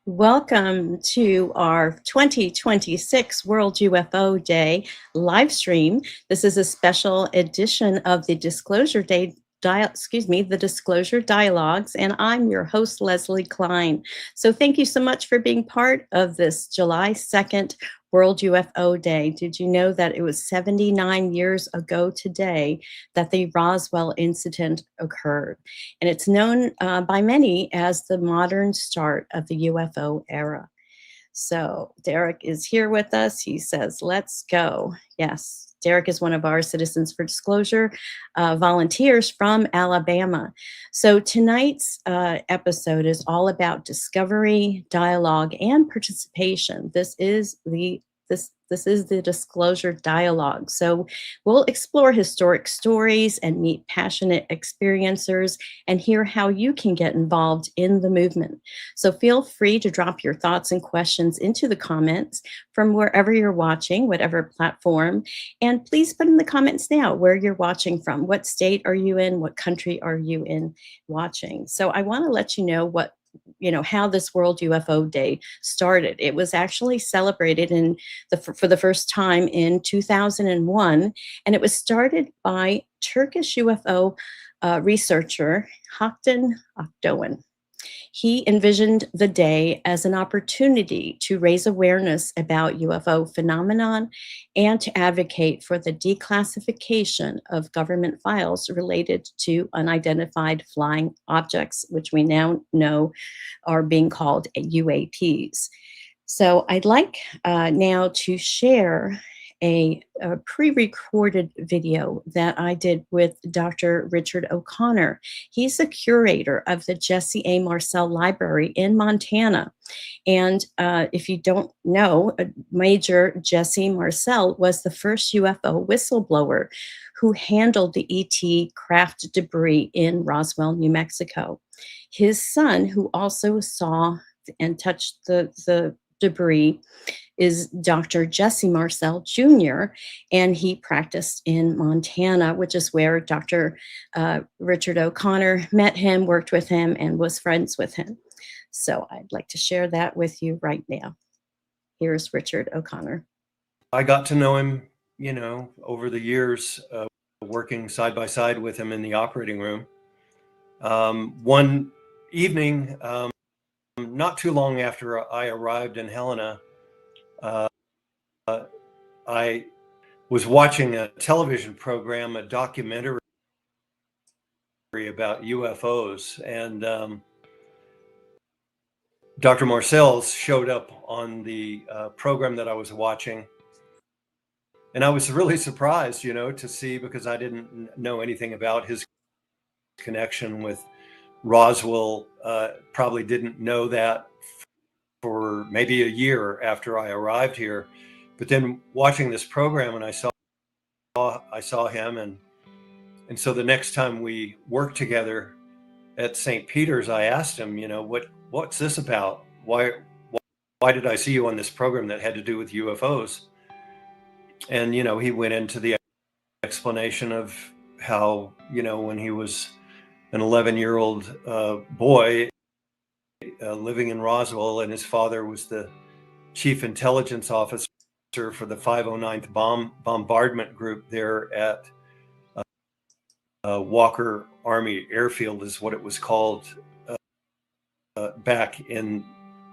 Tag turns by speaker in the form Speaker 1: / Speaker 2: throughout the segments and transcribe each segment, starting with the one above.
Speaker 1: Welcome to our 2026 World UFO Day live stream. This is a special edition of the Disclosure Day. The Disclosure Dialogues, and I'm your host, Leslie Klein. So thank you so much for being part of this July 2nd World UFO Day. Did you know that it was 79 years ago today that the Roswell incident occurred? And it's known by many as the modern start of the UFO era. So Derek is here with us. He says, let's go. Yes, Derek is one of our Citizens for Disclosure volunteers from Alabama. So tonight's episode is all about discovery, dialogue, and participation. This is the Disclosure Dialogue. So we'll explore historic stories and meet passionate experiencers and hear how you can get involved in the movement. So feel free to drop your thoughts and questions into the comments from wherever you're watching, whatever platform. And please put in the comments now where you're watching from. What state are you in? What country are you in watching? So I want to let you know how this World UFO Day started. It was actually celebrated for the first time in 2001, and it was started by Turkish UFO researcher Haktan Akdoğan. He envisioned the day as an opportunity to raise awareness about UFO phenomenon and to advocate for the declassification of government files related to unidentified flying objects, which we now know are being called UAPs. So I'd like now to share a pre-recorded video that I did with Dr. Richard O'Connor. He's the curator of the Jesse A. Marcel Library in Montana. And if you don't know, Major Jesse Marcel was the first UFO whistleblower who handled the ET craft debris in Roswell, New Mexico. His son, who also saw and touched the debris, is Dr. Jesse Marcel Jr., and he practiced in Montana, which is where Dr. Richard O'Connor met him, worked with him, and was friends with him. So I'd like to share that with you right now. Here's Richard O'Connor.
Speaker 2: I got to know him, over the years, working side by side with him in the operating room. One evening, not too long after I arrived in Helena, I was watching a television program, a documentary about UFOs, and Dr. Marcel showed up on the program that I was watching. And I was really surprised, to see, because I didn't know anything about his connection with Roswell. Probably didn't know that for maybe a year after I arrived here. But then watching this program, and I saw him, and so the next time we worked together at St. Peter's, I asked him, what's this about? Why did I see you on this program that had to do with UFOs? And he went into the explanation of how when he was an 11-year-old boy living in Roswell, and his father was the chief intelligence officer for the 509th bombardment group there at Walker Army Airfield, is what it was called back in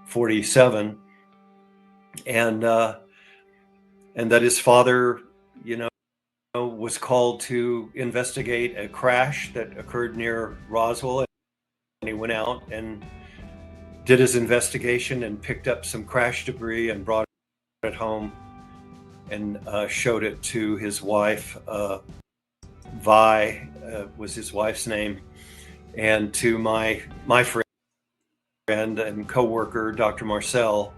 Speaker 2: 47, and that his father was called to investigate a crash that occurred near Roswell, and he went out and did his investigation and picked up some crash debris and brought it home and showed it to his wife. Vi was his wife's name, and to my friend and co-worker, Dr. Marcel,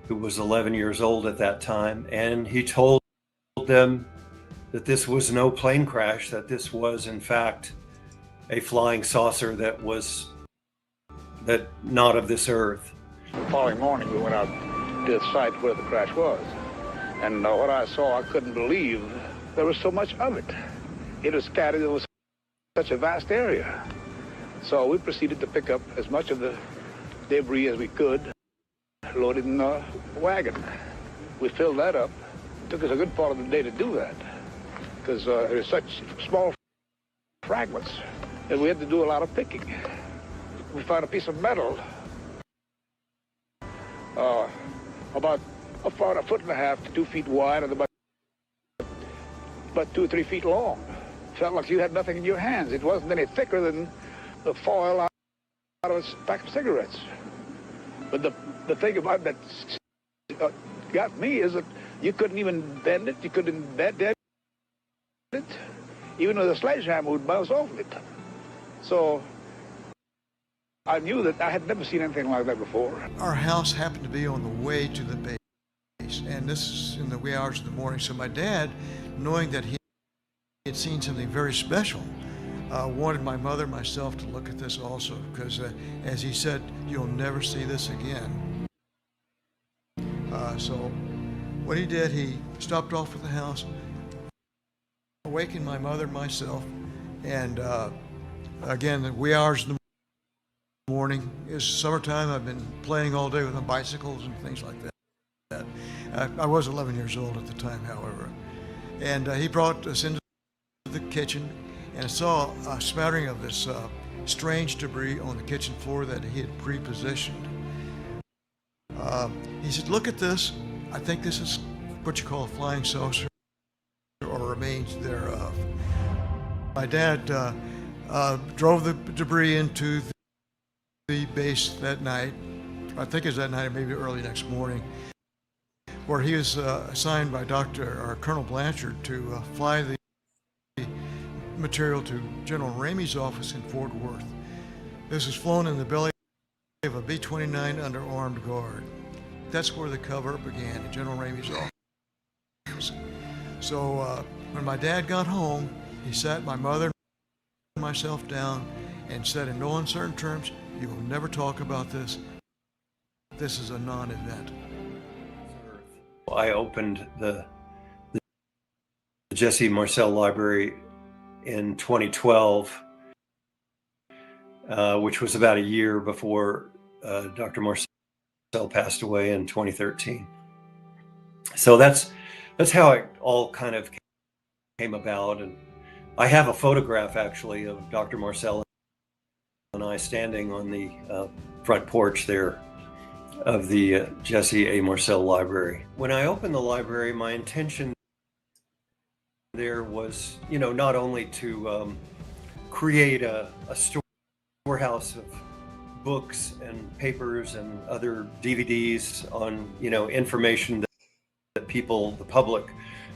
Speaker 2: who was 11 years old at that time. And he told them that this was no plane crash, that this was in fact a flying saucer that not of this earth.
Speaker 3: The following morning we went out to the site where the crash was, and what I saw, I couldn't believe there was so much of it. It was scattered over such a vast area. So we proceeded to pick up as much of the debris as we could. loaded in a wagon. We filled that up. It took us a good part of the day to do that because there's such small fragments that we had to do a lot of picking. We found a piece of metal about a 1.5 to 2 feet wide and about 2 or 3 feet long. Felt like you had nothing in your hands. It wasn't any thicker than the foil out of a pack of cigarettes. But the thing about that got me is that you couldn't even bend it. You couldn't bend it. Even with a sledgehammer would bounce off it. So I knew that I had never seen anything like that before.
Speaker 4: Our house happened to be on the way to the base, and this is in the wee hours of the morning. So my dad, knowing that he had seen something very special, wanted my mother and myself to look at this also, because as he said, you'll never see this again. So what he did, he stopped off at the house, awakened my mother and myself, and again, the wee hours of the morning. It's summertime. I've been playing all day with my bicycles and things like that. I was 11 years old at the time, however. And he brought us into the kitchen, and I saw a smattering of this strange debris on the kitchen floor that he had pre-positioned. He said, look at this. I think this is what you call a flying saucer or remains thereof. My dad drove the debris into the base that night. I think it was that night or maybe early next morning, where he was assigned by Colonel Blanchard to fly the material to General Ramey's office in Fort Worth. This was flown in the belly of a B-29 under armed guard. That's where the cover began, at General Ramey's office. So when my dad got home, he sat my mother and myself down and said in no uncertain terms, you will never talk about this. This is a non-event.
Speaker 2: I opened the Jesse Marcel Library in 2012, which was about a year before Dr. Marcel passed away in 2013. So that's how it all kind of came about. And I have a photograph actually of Dr. Marcel and I standing on the front porch there of the Jesse A. Marcel Library. When I opened the library, my intention there was, not only to create a storehouse of books and papers and other DVDs on, information that people, the public,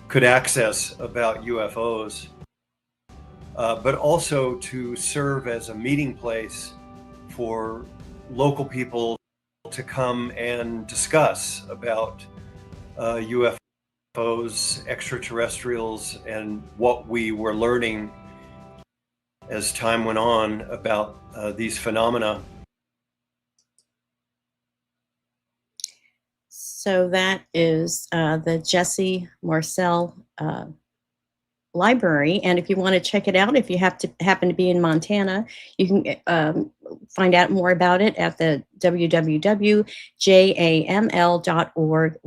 Speaker 2: could access about UFOs, but also to serve as a meeting place for local people to come and discuss about UFOs, extraterrestrials, and what we were learning as time went on about these phenomena.
Speaker 1: So that is the Jesse Marcel Library, and if you want to check it out, if you happen to be in Montana, you can find out more about it at the www.jaml.org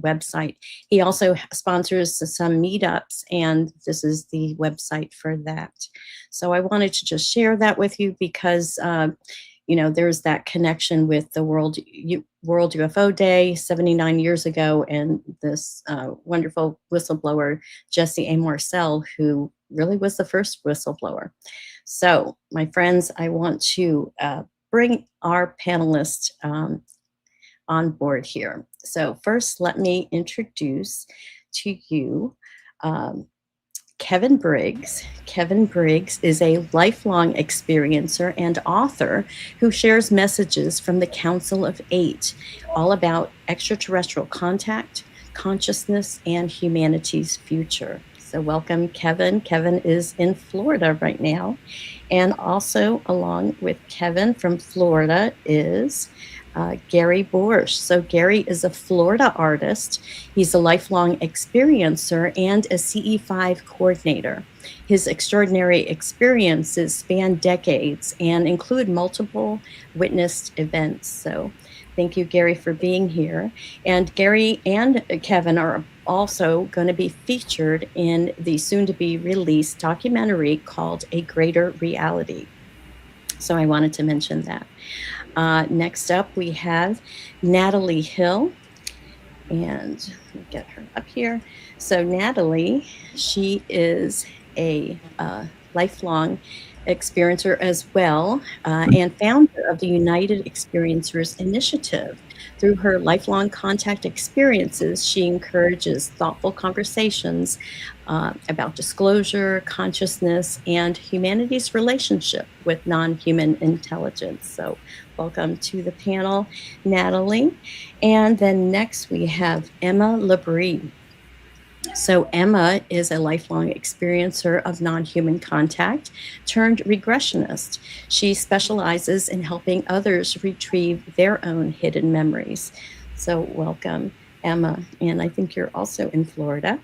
Speaker 1: website. He also sponsors some meetups, and this is the website for that. So I wanted to just share that with you because there's that connection with the World UFO Day 79 years ago, and this wonderful whistleblower, Jesse A. Marcel, who really was the first whistleblower. So, my friends, I want to bring our panelists on board here. So first, let me introduce to you Kevin Briggs. Kevin Briggs is a lifelong experiencer and author who shares messages from the Council of Eight, all about extraterrestrial contact, consciousness, and humanity's future. So welcome, Kevin. Kevin is in Florida right now. And also along with Kevin from Florida is Gary Borsch. So Gary is a Florida artist. He's a lifelong experiencer and a CE5 coordinator. His extraordinary experiences span decades and include multiple witnessed events. So thank you, Gary, for being here. And Gary and Kevin are also going to be featured in the soon-to-be released documentary called A Greater Reality. So I wanted to mention that. Next up, we have Nadalee Hill. And let me get her up here. So Nadalee, she is a lifelong experiencer as well, and founder of the United Experiencers Initiative. Through her lifelong contact experiences, she encourages thoughtful conversations about disclosure, consciousness, and humanity's relationship with non-human intelligence. So welcome to the panel, Nadalee. And then next we have Emma Brie. So Emma is a lifelong experiencer of non-human contact turned regressionist. She specializes in helping others retrieve their own hidden memories. So welcome, Emma. And I think you're also in Florida.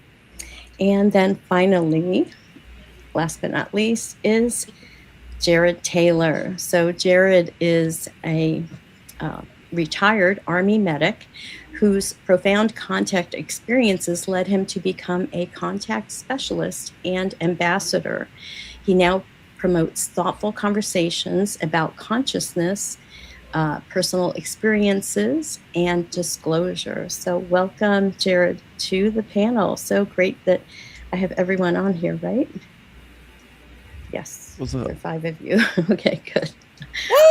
Speaker 1: And then finally, last but not least, is Jared Taylor. So Jared is a retired Army medic whose profound contact experiences led him to become a contact specialist and ambassador. He now promotes thoughtful conversations about consciousness, personal experiences, and disclosure. So welcome, Jared, to the panel. So great that I have everyone on here, right? Yes, there are 5 of you. Okay, good.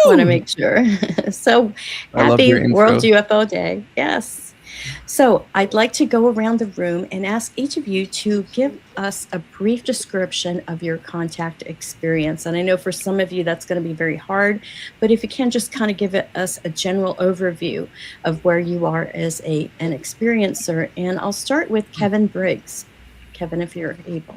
Speaker 1: Want to make sure. So happy World UFO Day. Yes. So I'd like to go around the room and ask each of you to give us a brief description of your contact experience. And I know for some of you that's going to be very hard, but if you can just kind of give us a general overview of where you are as an experiencer. And I'll start with Kevin Briggs. Kevin, if you're able.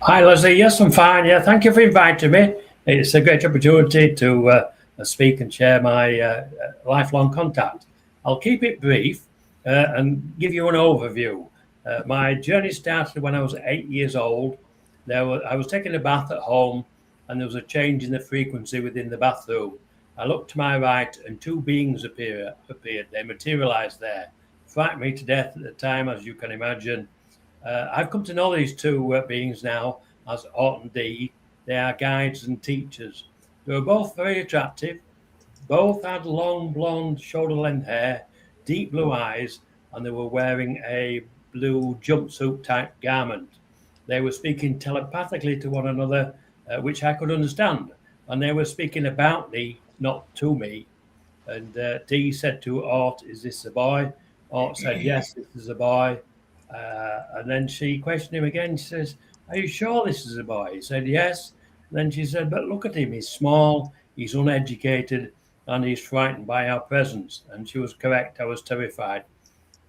Speaker 5: Hi, Leslie. Yes, I'm fine. Yeah, thank you for inviting me. It's a great opportunity to speak and share my lifelong contact. I'll keep it brief and give you an overview. My journey started when I was 8 years old. I was taking a bath at home, and there was a change in the frequency within the bathroom. I looked to my right, and 2 beings appeared. They materialized there. Frightened me to death at the time, as you can imagine. I've come to know these 2 beings now as Ort and Dee. They are guides and teachers. They were both very attractive. Both had long, blonde, shoulder-length hair, deep blue eyes, and they were wearing a blue jumpsuit type garment. They were speaking telepathically to one another, which I could understand. And they were speaking about me, not to me. And Dee said to Ort, "Is this a boy?" Ort said, "Yes, this is a boy." And then she questioned him again. She says, "Are you sure this is a boy?" He said, "Yes." Then she said, "But look at him. He's small, he's uneducated, and he's frightened by our presence." And she was correct. I was terrified.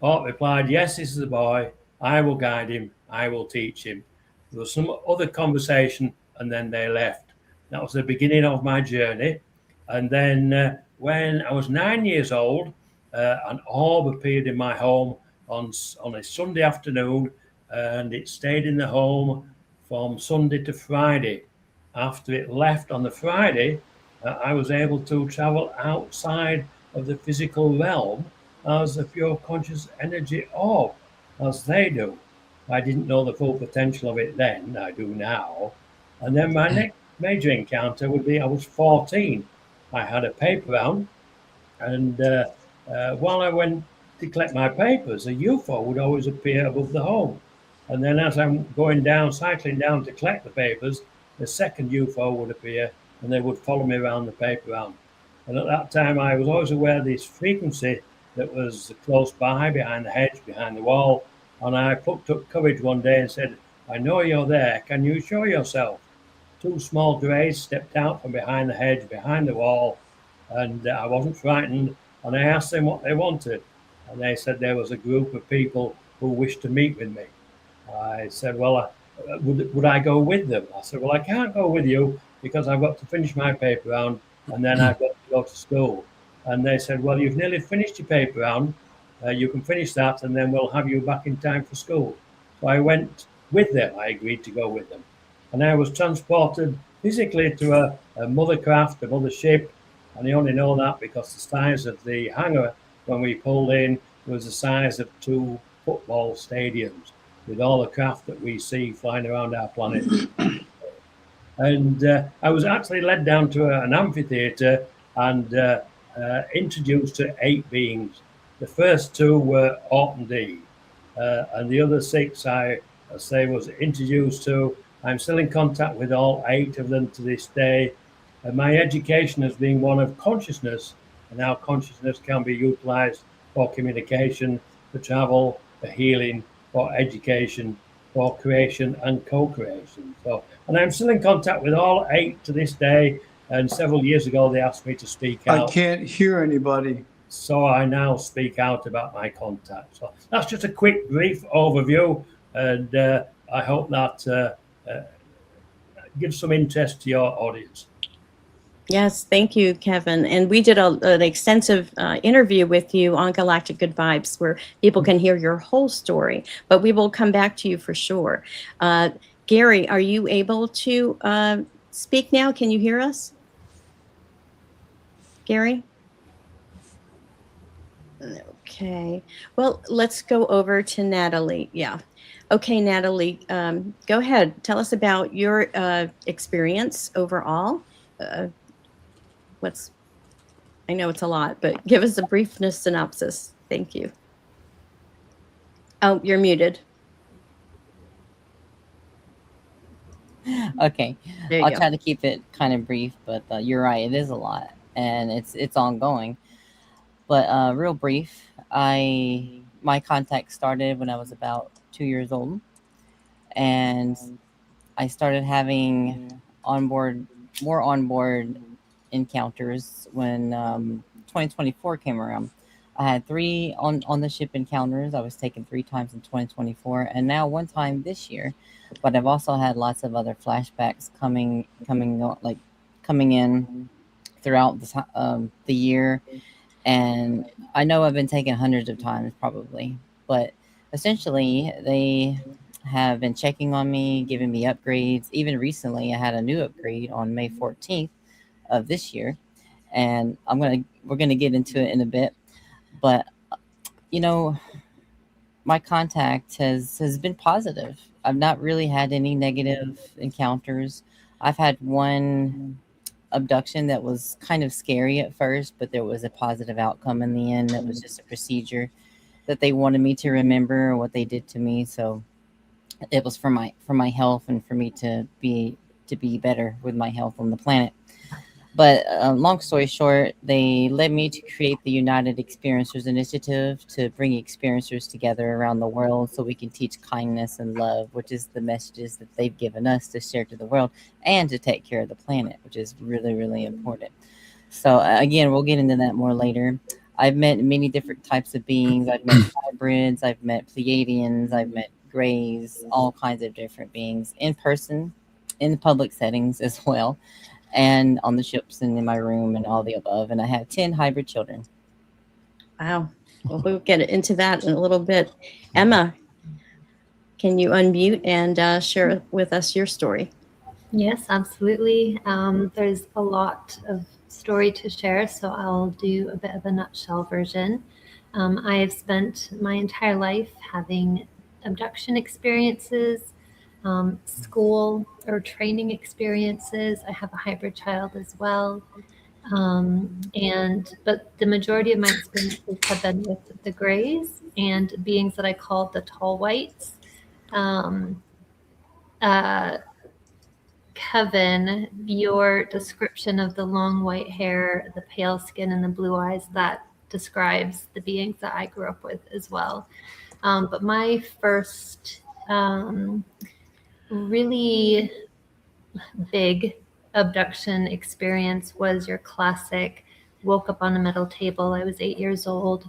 Speaker 5: Ort replied, "Yes, this is a boy. I will guide him. I will teach him." There was some other conversation, and then they left. That was the beginning of my journey. And then when I was 9 years old, an orb appeared in my home on a Sunday afternoon, and it stayed in the home from Sunday to Friday. After it left on the Friday, I was able to travel outside of the physical realm as a pure conscious energy orb, as they do. I didn't know the full potential of it then, I do now. And then my next major encounter would be I was 14. I had a paper round, and while I went to collect my papers, a UFO would always appear above the home. And then as I'm going down, cycling down to collect the papers, the second UFO would appear, and they would follow me around the paper round. And at that time, I was always aware of this frequency that was close by, behind the hedge, behind the wall. And I plucked up courage one day and said, "I know you're there. Can you show yourself?" 2 small greys stepped out from behind the hedge, behind the wall, and I wasn't frightened. And I asked them what they wanted. And they said there was a group of people who wished to meet with me. I said, "Well, would I go with them?" I said, "Well, I can't go with you because I've got to finish my paper round, and then I've got to go to school." And they said, "Well, you've nearly finished your paper round. You can finish that, and then we'll have you back in time for school." So I went with them. I agreed to go with them. and I was transported physically to a mothercraft, a mothership, and I only know that because the size of the hangar when we pulled in was the size of 2 football stadiums with all the craft that we see flying around our planet. And I was actually led down to an amphitheater and introduced to 8 beings. The first 2 were Orton D, and the other 6 I say was introduced to. I'm still in contact with all 8 of them to this day. My education has been one of consciousness, and how consciousness can be utilized for communication, for travel, for healing, for education, for creation and co-creation. So, and I'm still in contact with all 8 to this day. And several years ago, they asked me to speak out.
Speaker 6: I can't hear anybody.
Speaker 5: So I now speak out about my contact. So that's just a quick, brief overview, and I hope that gives some interest to your audience.
Speaker 1: Yes, thank you, Kevin. And we did an extensive interview with you on Galactic Good Vibes where people can hear your whole story, but we will come back to you for sure. Gary, are you able to speak now? Can you hear us? Gary? Okay. Well, let's go over to Nadalee. Yeah. Okay, Nadalee, go ahead. Tell us about your experience overall. I know it's a lot, but give us a brief synopsis. Thank you. Oh, you're muted.
Speaker 7: Okay,
Speaker 1: There you
Speaker 7: I'll
Speaker 1: go.
Speaker 7: try to keep it kind of brief, but you're right, it is a lot, and it's ongoing. But real brief, my contact started when I was about 2 years old, and I started having more onboard encounters when 2024 came around. I had 3 on the ship encounters. I was taken 3 times in 2024, and now 1 time this year. But I've also had lots of other flashbacks coming in throughout the year, and I know I've been taken hundreds of times probably. But essentially, they have been checking on me, giving me upgrades. Even recently, I had a new upgrade on May 14th of this year, and we're gonna get into it in a bit. But you know, my contact has been positive. I've not really had any negative encounters. I've had 1 abduction that was kind of scary at first, but there was a positive outcome in the end. That was just a procedure that they wanted me to remember what they did to me. So it was for my health and for me to be better with my health on the planet. But long story short, they led me to create the United Experiencers Initiative to bring experiencers together around the world so we can teach kindness and love, which is the messages that they've given us to share to the world, and to take care of the planet, which is really, really important. So again, we'll get into that more later. I've met many different types of beings. I've met hybrids, I've met Pleiadians, I've met Greys, all kinds of different beings in person, in public settings as well, and on the ships and in my room and all the above. And I have 10 hybrid children.
Speaker 1: Wow. Well, we'll get into that in a little bit. Emma, can you unmute and share with us your story?
Speaker 8: Yes, absolutely. There's a lot of story to share, so I'll do a bit of a nutshell version. I have spent my entire life having abduction experiences, school or training experiences. I have a hybrid child as well. But the majority of my experiences have been with the Greys and beings that I call the tall whites. Kevin, your description of the long white hair, the pale skin, and the blue eyes, that describes the beings that I grew up with as well. But my first really big abduction experience was your classic woke up on a metal table. I was 8 years old,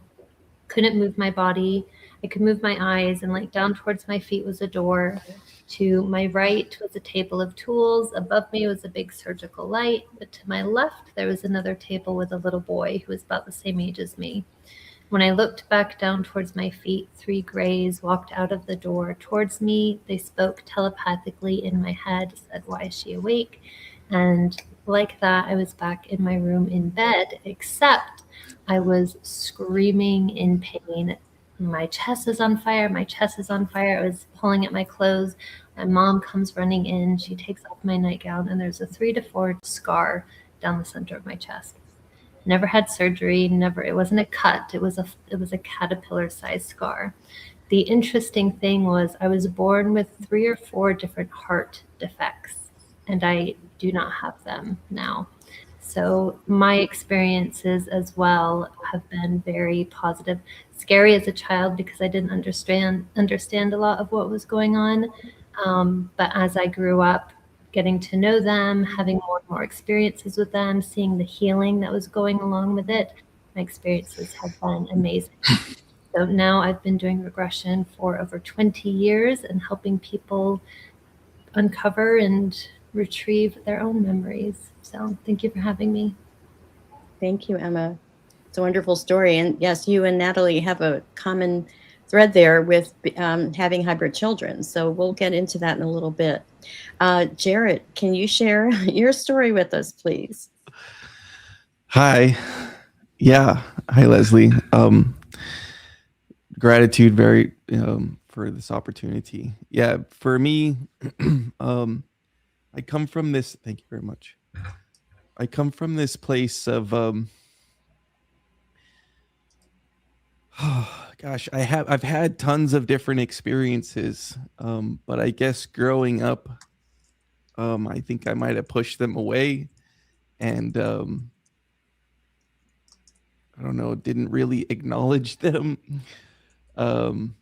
Speaker 8: couldn't move my body. I could move my eyes, and like down towards my feet was a door. To my right was a table of tools. Above me was a big surgical light. But to my left, there was another table with a little boy who was about the same age as me. When I looked back down towards my feet, 3 grays walked out of the door towards me. They spoke telepathically in my head, said, "Why is she awake?" And like that, I was back in my room in bed, except I was screaming in pain. My chest is on fire. My chest is on fire. I was pulling at my clothes. My mom comes running in. She takes off my nightgown, and there's a 3 to 4 scar down the center of my chest. Never had surgery. Never. It wasn't a cut. It was a caterpillar-sized scar. The interesting thing was I was born with 3 or 4 different heart defects, and I do not have them now. So my experiences as well have been very positive. Scary as a child because I didn't understand a lot of what was going on. But as I grew up, getting to know them, having more and more experiences with them, seeing the healing that was going along with it, my experiences have been amazing. So now I've been doing regression for over 20 years and helping people uncover and retrieve their own memories. So thank you for having me.
Speaker 1: Thank you, Emma. It's a wonderful story. And yes, you and Nadalee have a common thread there with having hybrid children. So we'll get into that in a little bit. Jarrett, can you share your story with us, please?
Speaker 9: Hi. Yeah. Hi, Leslie. Gratitude for this opportunity. Yeah. For me, I come from this. Thank you very much. I come from this place of, gosh, I've had tons of different experiences. But I guess growing up, I think I might have pushed them away and, I don't know, didn't really acknowledge them. And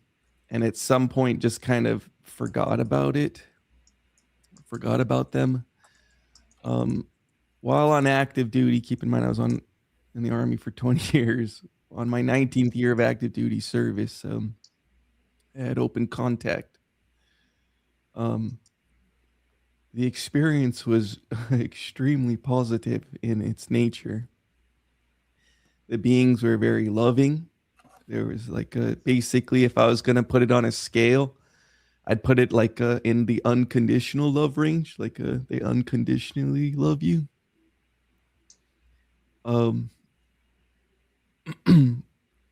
Speaker 9: at some point just kind of forgot about them. While on active duty, keep in mind I was in the Army for 20 years. On my 19th year of active duty service, I had open contact. The experience was extremely positive in its nature. The beings were very loving. There was basically, if I was going to put it on a scale, I'd put it in the unconditional love range, they unconditionally love you.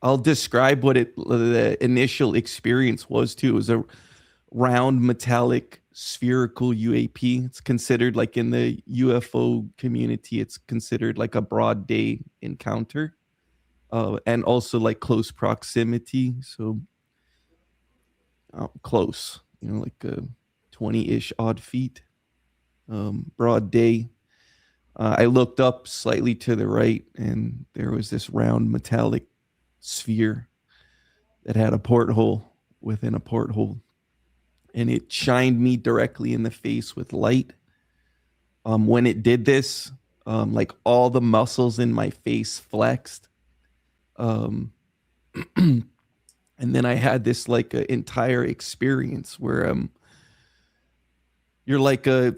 Speaker 9: I'll describe what the initial experience was too. It was a round metallic spherical UAP. It's considered in the UFO community, it's considered a broad day encounter. And also close proximity. So close, 20-ish odd feet, broad day. I looked up slightly to the right and there was this round metallic sphere that had a porthole within a porthole. And it shined me directly in the face with light. When it did this, all the muscles in my face flexed. And then I had this entire experience where you're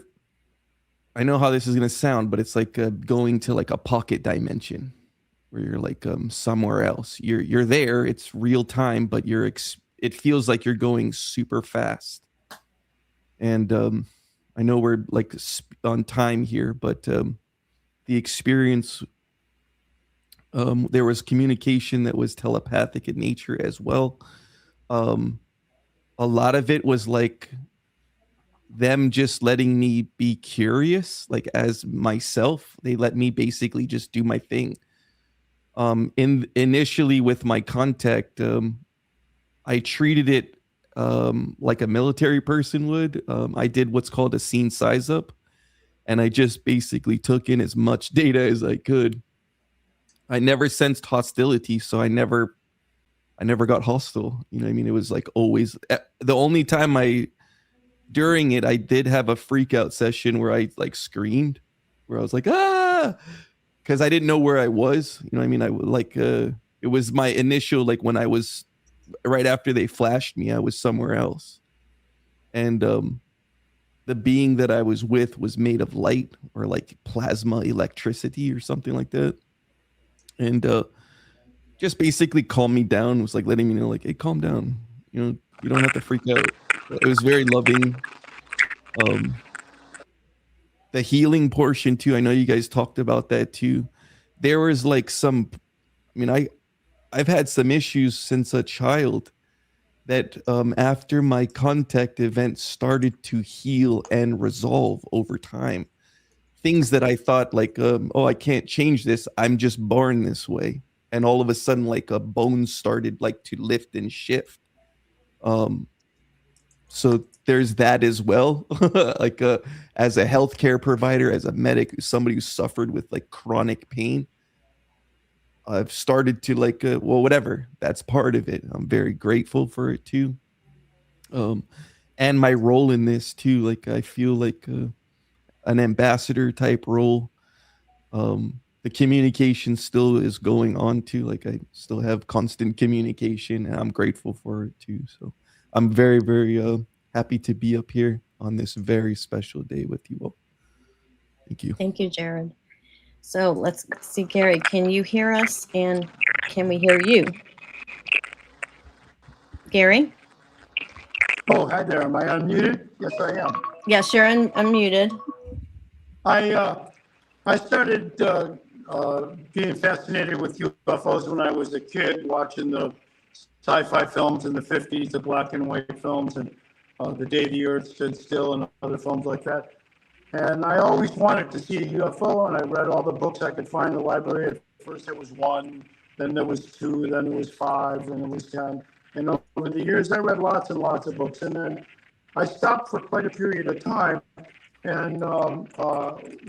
Speaker 9: I know how this is gonna sound, but it's going to a pocket dimension where you're somewhere else. You're there, it's real time, but it feels like you're going super fast. And I know we're on time here, but the experience, there was communication that was telepathic in nature as well. A lot of it was them just letting me be curious, as myself. They let me basically just do my thing. Initially with my contact, I treated it like a military person would. I did what's called a scene size up, and I just basically took in as much data as I could. I never sensed hostility, so I never got hostile. You know what I mean? It was always the only time during it, I did have a freak out session where I screamed, where I was ah, because I didn't know where I was. You know what I mean? It was my initial, when I was right after they flashed me, I was somewhere else. And the being that I was with was made of light or plasma electricity or something like that. And just basically calmed me down. Was like letting me know, like, hey, calm down. You know, you don't have to freak out. It was very loving. The healing portion too. I know you guys talked about that too. There was like some, I mean, I've had some issues since a child that after my contact event started to heal and resolve over time. Things that I thought like, oh, I can't change this. I'm just born this way. And all of a sudden, like a bone started like to lift and shift. So there's that as well. Like as a healthcare provider, as a medic, somebody who suffered with like chronic pain, I've started to like, well, whatever. That's part of it. I'm very grateful for it too. And my role in this too. Like I feel like an ambassador type role. The communication still is going on too. Like I still have constant communication, and I'm grateful for it too. So I'm very, very happy to be up here on this very special day with you all. Thank you.
Speaker 1: Thank you, Jared. So let's see, Gary, can you hear us, and can we hear you? Gary?
Speaker 6: Oh, hi there. Am I unmuted? Yes, I am.
Speaker 1: Yes, you're unmuted.
Speaker 6: I started being fascinated with UFOs when I was a kid, watching the sci-fi films in the 50s, the black and white films, and The Day the Earth Stood Still, and other films like that. And I always wanted to see a UFO, and I read all the books I could find in the library. At first there was 1, then there was 2, then there was 5, then there was 10. And over the years, I read lots and lots of books. And then I stopped for quite a period of time. And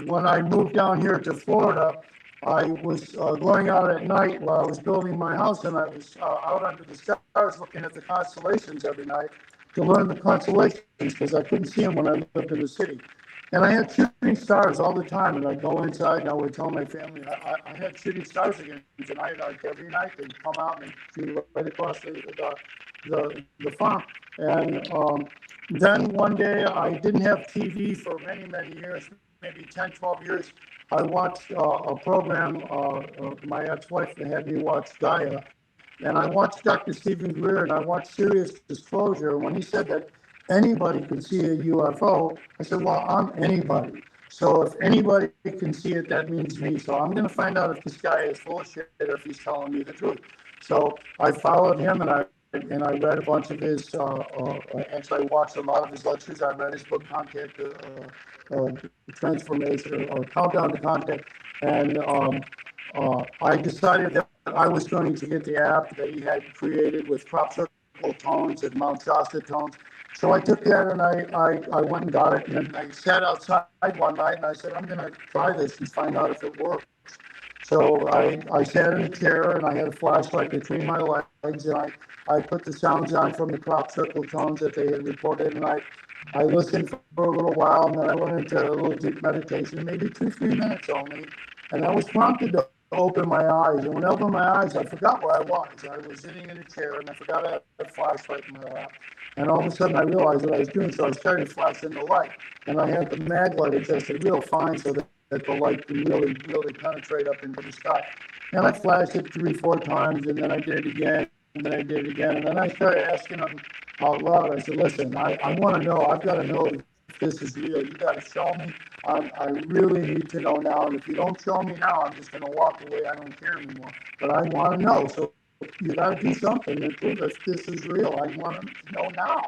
Speaker 6: when I moved down here to Florida, I was going out at night while I was building my house, and I was out under the stars looking at the constellations every night to learn the constellations, because I couldn't see them when I lived in the city. And I had shooting stars all the time, and I'd go inside and I would tell my family I had shooting stars again tonight. Like every night they'd come out and shoot right across the farm. And then one day, I didn't have TV for many, many years, maybe 10, 12 years. I watched a program, my ex-wife had me watch Gaia, and I watched Dr. Stephen Greer, and I watched Serious Disclosure. When he said that anybody could see a UFO, I said, well, I'm anybody. So if anybody can see it, that means me. So I'm going to find out if this guy is full of shit or if he's telling me the truth. So I followed him, and I read a bunch of his, actually I watched a lot of his lectures. I read his book, Contact, Transformation, or Countdown to Contact. And I decided that I was going to get the app that he had created with crop circle tones and Mount Shasta tones. So I took that and I went and got it. And I sat outside one night and I said, I'm going to try this and find out if it works. So I sat in a chair and I had a flashlight between my legs, and I put the sounds on from the crop circle tones that they had reported, and I listened for a little while, and then I went into a little deep meditation, maybe 2-3 minutes only, and I was prompted to open my eyes. And when I opened my eyes, I forgot where I was. I was sitting in a chair, and I forgot I had a flashlight in my lap. And all of a sudden, I realized what I was doing, so I started flashing the light, and I had the mag light adjusted real fine so that the light can really, really penetrate up into the sky. And I flashed it 3-4 times, and then I did it again, and then I did it again. And then I started asking them out loud. I said, listen, I want to know. I've got to know if this is real. You got to show me. I really need to know now. And if you don't show me now, I'm just going to walk away. I don't care anymore. But I want to know. So you got to do something to prove if this is real. I want to know now.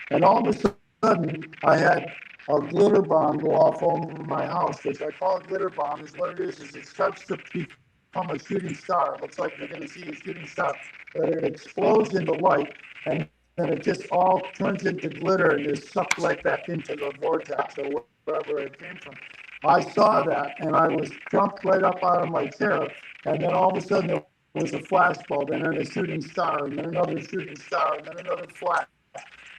Speaker 6: And all of a sudden, I had a glitter bomb go off over my house, which I call a glitter bomb. Is what it is it starts to become a shooting star. It looks like you're going to see a shooting star, but it explodes into light, and then it just all turns into glitter and is sucked right back into the vortex or wherever it came from. I saw that, and I was jumped right up out of my chair, and then all of a sudden there was a flash bulb, and then a shooting star, and then another shooting star, and then another flash.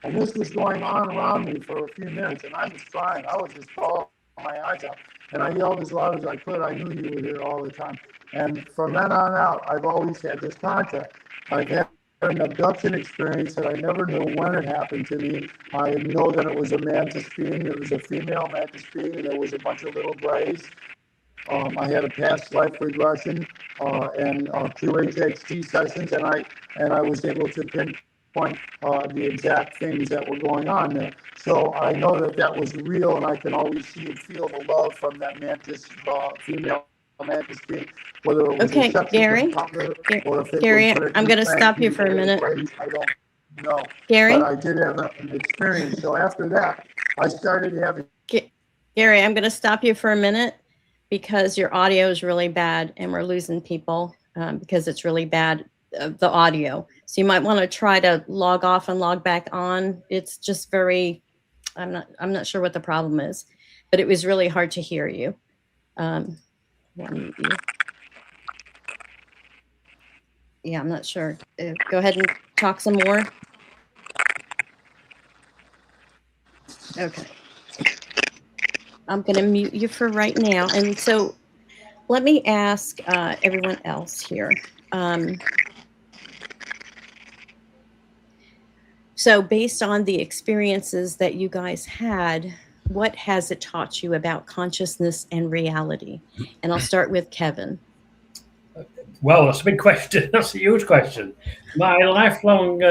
Speaker 6: And this was going on around me for a few minutes, and I was trying. I was just bawling my eyes out. And I yelled as loud as I could. I knew you were here all the time. And from then on out, I've always had this contact. I've had an abduction experience that I never knew when it happened to me. I know that it was a mantis being, it was a female mantis being, and there was a bunch of little Bries. I had a past life regression and QHHT sessions, and I was able to pinpoint the exact things that were going on there. So I know that was real, and I can always see and feel the love from that mantis, female mantis being, whether it was
Speaker 1: Okay,
Speaker 6: a sexual
Speaker 1: Gary.
Speaker 6: encounter or if it
Speaker 1: Gary,
Speaker 6: was
Speaker 1: I'm going to stop you for a minute.
Speaker 6: I don't know.
Speaker 1: Gary?
Speaker 6: But I did have an experience. So after that, I started having.
Speaker 1: Gary, I'm going to stop you for a minute because your audio is really bad and we're losing people because it's really bad, the audio. So you might want to try to log off and log back on. It's just very, I'm not sure what the problem is, but it was really hard to hear you. Yeah, I'm not sure. Go ahead and talk some more. Okay. I'm going to mute you for right now. And so let me ask everyone else here. So based on the experiences that you guys had, what has it taught you about consciousness and reality? And I'll start with Kevin.
Speaker 5: Well, that's a big question. That's a huge question. My lifelong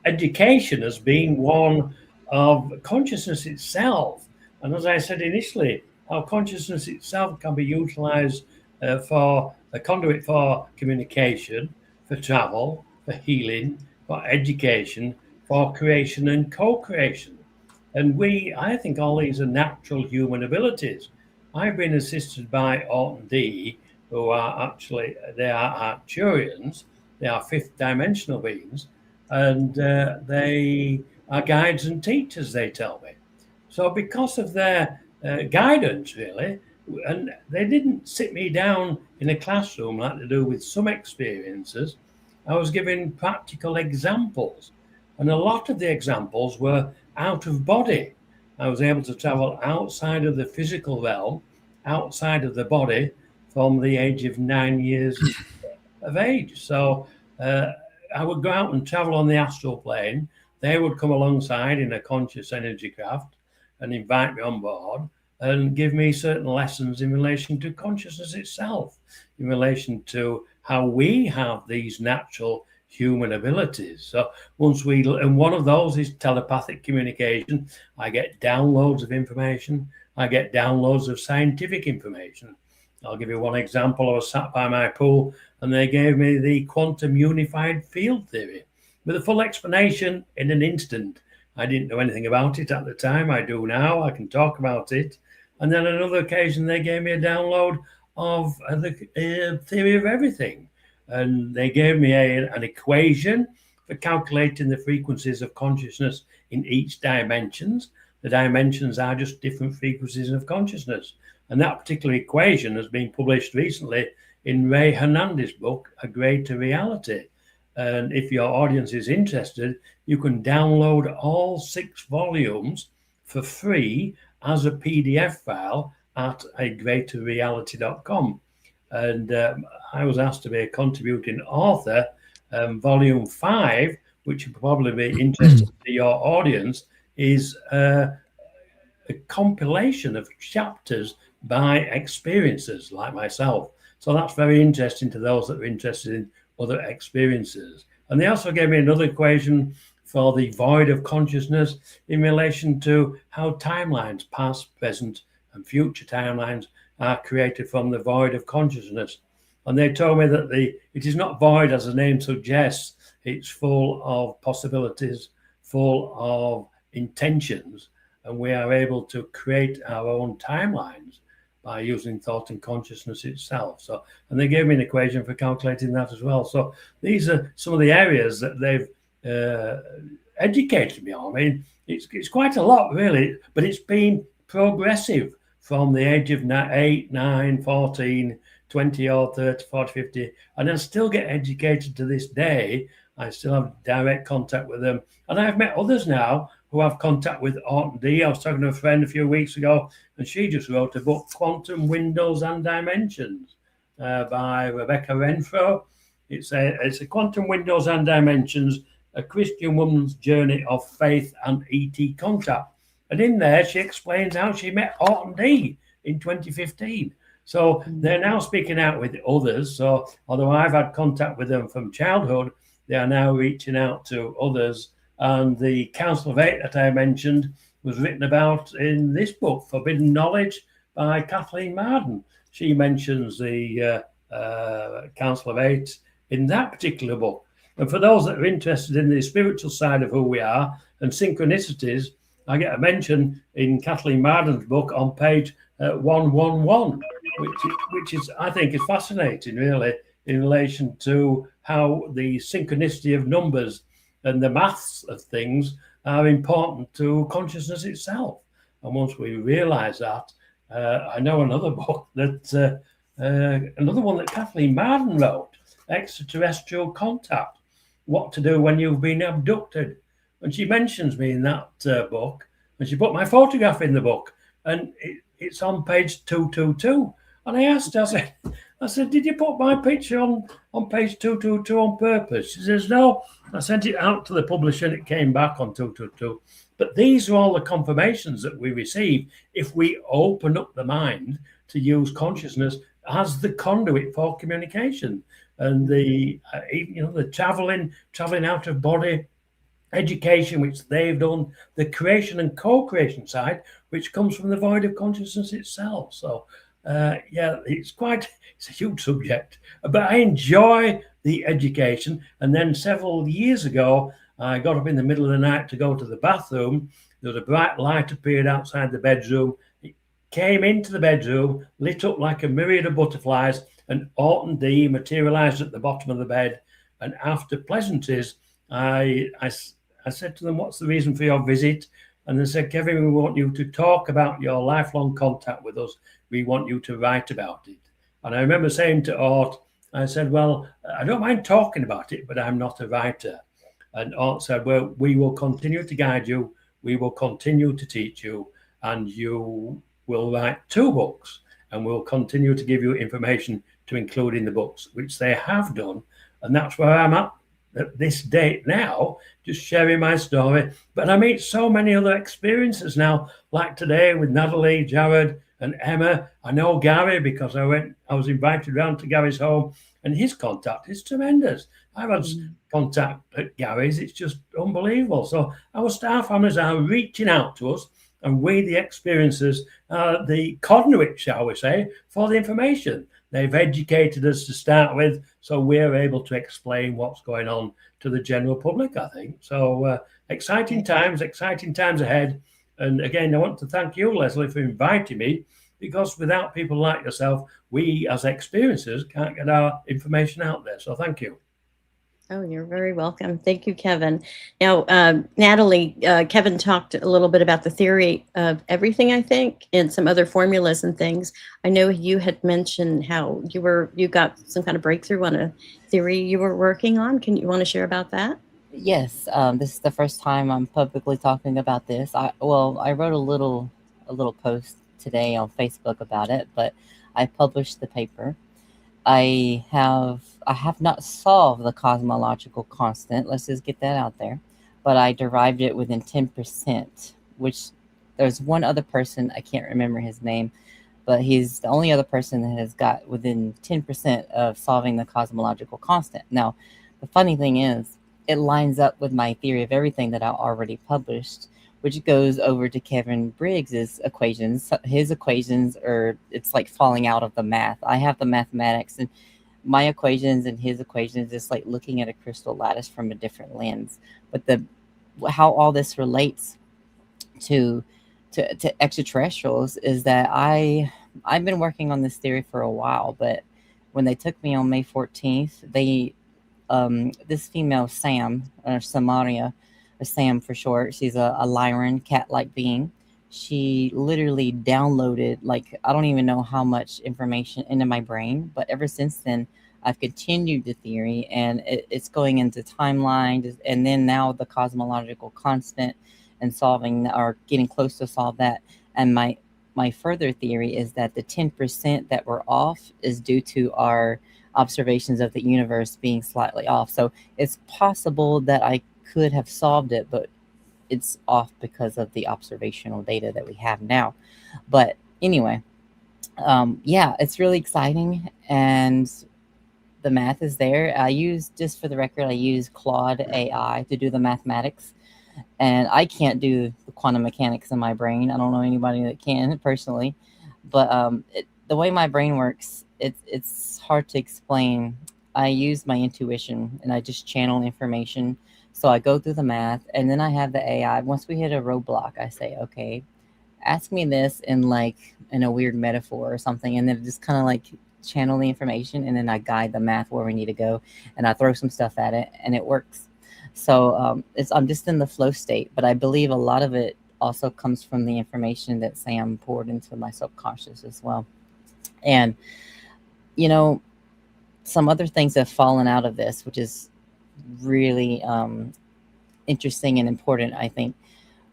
Speaker 5: education has been one of consciousness itself. And as I said initially, how consciousness itself can be utilized for a conduit for communication, for travel, for healing, for education, for creation and co-creation. And I think all these are natural human abilities. I've been assisted by Orton D, who are they are Arcturians, they are fifth dimensional beings, and they are guides and teachers, they tell me. So because of their guidance, really, and they didn't sit me down in a classroom like they do with some experiences, I was given practical examples. And a lot of the examples were out of body. I was able to travel outside of the physical realm, outside of the body, from the age of 9 years of age. So I would go out and travel on the astral plane. They would come alongside in a conscious energy craft and invite me on board and give me certain lessons in relation to consciousness itself, in relation to how we have these natural human abilities. So and one of those is telepathic communication. I get downloads of information. I get downloads of scientific information. I'll give you one example. I was sat by my pool and they gave me the quantum unified field theory with a full explanation in an instant. I didn't know anything about it at the time. I do now. I can talk about it. And then on another occasion, they gave me a download of the theory of everything. And they gave me an equation for calculating the frequencies of consciousness in each dimensions. The dimensions are just different frequencies of consciousness. And that particular equation has been published recently in Ray Hernandez's book, A Greater Reality. And if your audience is interested, you can download all 6 volumes for free as a PDF file at agreaterreality.com. And I was asked to be a contributing author. Volume 5, which will probably be interesting to your audience, is a compilation of chapters by experiencers like myself. So that's very interesting to those that are interested in other experiences. And they also gave me another equation for the void of consciousness in relation to how timelines, past, present, and future timelines, are created from the void of consciousness. And they told me that it is not void as the name suggests. It's full of possibilities, full of intentions, and we are able to create our own timelines by using thought and consciousness itself. So, and they gave me an equation for calculating that as well. So these are some of the areas that they've educated me on. I mean, it's quite a lot, really, but it's been progressive from the age of 8, 9, 14, 20 or 30, 40, 50, and I still get educated to this day. I still have direct contact with them. And I've met others now who have contact with Orton D. I was talking to a friend a few weeks ago, and she just wrote a book, Quantum Windows and Dimensions, by Rebecca Renfro. It's a Quantum Windows and Dimensions, a Christian woman's journey of faith and ET contact. And in there, she explains how she met Orton D in 2015. So they're now speaking out with others. So although I've had contact with them from childhood, they are now reaching out to others. And the Council of Eight that I mentioned was written about in this book, Forbidden Knowledge by Kathleen Marden. She mentions the Council of Eight in that particular book. And for those that are interested in the spiritual side of who we are and synchronicities, I get a mention in Kathleen Marden's book on page 111, which is, I think, is fascinating, really, in relation to how the synchronicity of numbers and the maths of things are important to consciousness itself. And once we realize that, I know another book that, another one that Kathleen Marden wrote, Extraterrestrial Contact, What to Do When You've Been Abducted. And she mentions me in that book, and she put my photograph in the book, and it's on page 222. And I asked her, I said, did you put my picture on page 222 on purpose? She says, no, I sent it out to the publisher and it came back on 222. But these are all the confirmations that we receive if we open up the mind to use consciousness as the conduit for communication. And the traveling out of body education, which they've done, the creation and co-creation side, which comes from the void of consciousness itself. So it's a huge subject, but I enjoy the education. And then several years ago, I got up in the middle of the night to go to the bathroom. There was a bright light appeared outside the bedroom. It came into the bedroom, lit up like a myriad of butterflies, and Orton D materialized at the bottom of the bed. And after pleasantries, I said to them, what's the reason for your visit? And they said, Kevin, we want you to talk about your lifelong contact with us. We want you to write about it. And I remember saying to Ort, I said, well, I don't mind talking about it, but I'm not a writer. And Ort said, well, we will continue to guide you. We will continue to teach you. And you will write 2 books. And we'll continue to give you information to include in the books, which they have done. And that's where I'm at this date now, just sharing my story. But I meet so many other experiences now, like today with Nadalee, Jared, and Emma. I know Gary because I was invited round to Gary's home, and his contact is tremendous. I've had contact at Gary's, it's just unbelievable. So our star families are reaching out to us, and we, the experiencers, are the conduit, shall we say, for the information. They've educated us to start with, so we're able to explain what's going on to the general public, I think. So exciting times ahead. And again, I want to thank you, Leslie, for inviting me, because without people like yourself, we as experiencers can't get our information out there. So thank you.
Speaker 1: Oh, you're very welcome. Thank you, Kevin. Now, Nadalee, Kevin talked a little bit about the theory of everything, I think, and some other formulas and things. I know you had mentioned how you got some kind of breakthrough on a theory you were working on. You want to share about that?
Speaker 7: Yes, this is the first time I'm publicly talking about this. I wrote a little post today on Facebook about it, but I published the paper. I have not solved the cosmological constant. Let's just get that out there. But I derived it within 10%, which there's one other person, I can't remember his name, but he's the only other person that has got within 10% of solving the cosmological constant. Now, the funny thing is, it lines up with my theory of everything that I already published, which goes over to Kevin Briggs's equations. His equations it's like falling out of the math. I have the mathematics, and my equations and his equations is like looking at a crystal lattice from a different lens. But how all this relates to extraterrestrials is that I've been working on this theory for a while, but when they took me on May 14th, this female Sam, or Samaria, or Sam for short, she's a Lyran cat-like being. She literally downloaded, I don't even know how much information into my brain, but ever since then, I've continued the theory, and it's going into timelines, and then now the cosmological constant, and solving or getting close to solve that. And my further theory is that the 10% that we're off is due to our observations of the universe being slightly off. So it's possible that I could have solved it, but it's off because of the observational data that we have now. But anyway, Yeah, it's really exciting, and the math is there. I use, just for the record, I use Claude AI to do the mathematics, and I can't do the quantum mechanics in my brain. I don't know anybody that can personally, but the way my brain works, it's hard to explain. I use my intuition and I just channel information. So I go through the math, and then I have the AI. Once we hit a roadblock, I say, okay, ask me this in a weird metaphor or something, and then it just kind of like channel the information, and then I guide the math where we need to go, and I throw some stuff at it, and it works. So I'm just in the flow state, but I believe a lot of it also comes from the information that Sam poured into my subconscious as well. And you know, some other things have fallen out of this, which is really interesting and important, I think,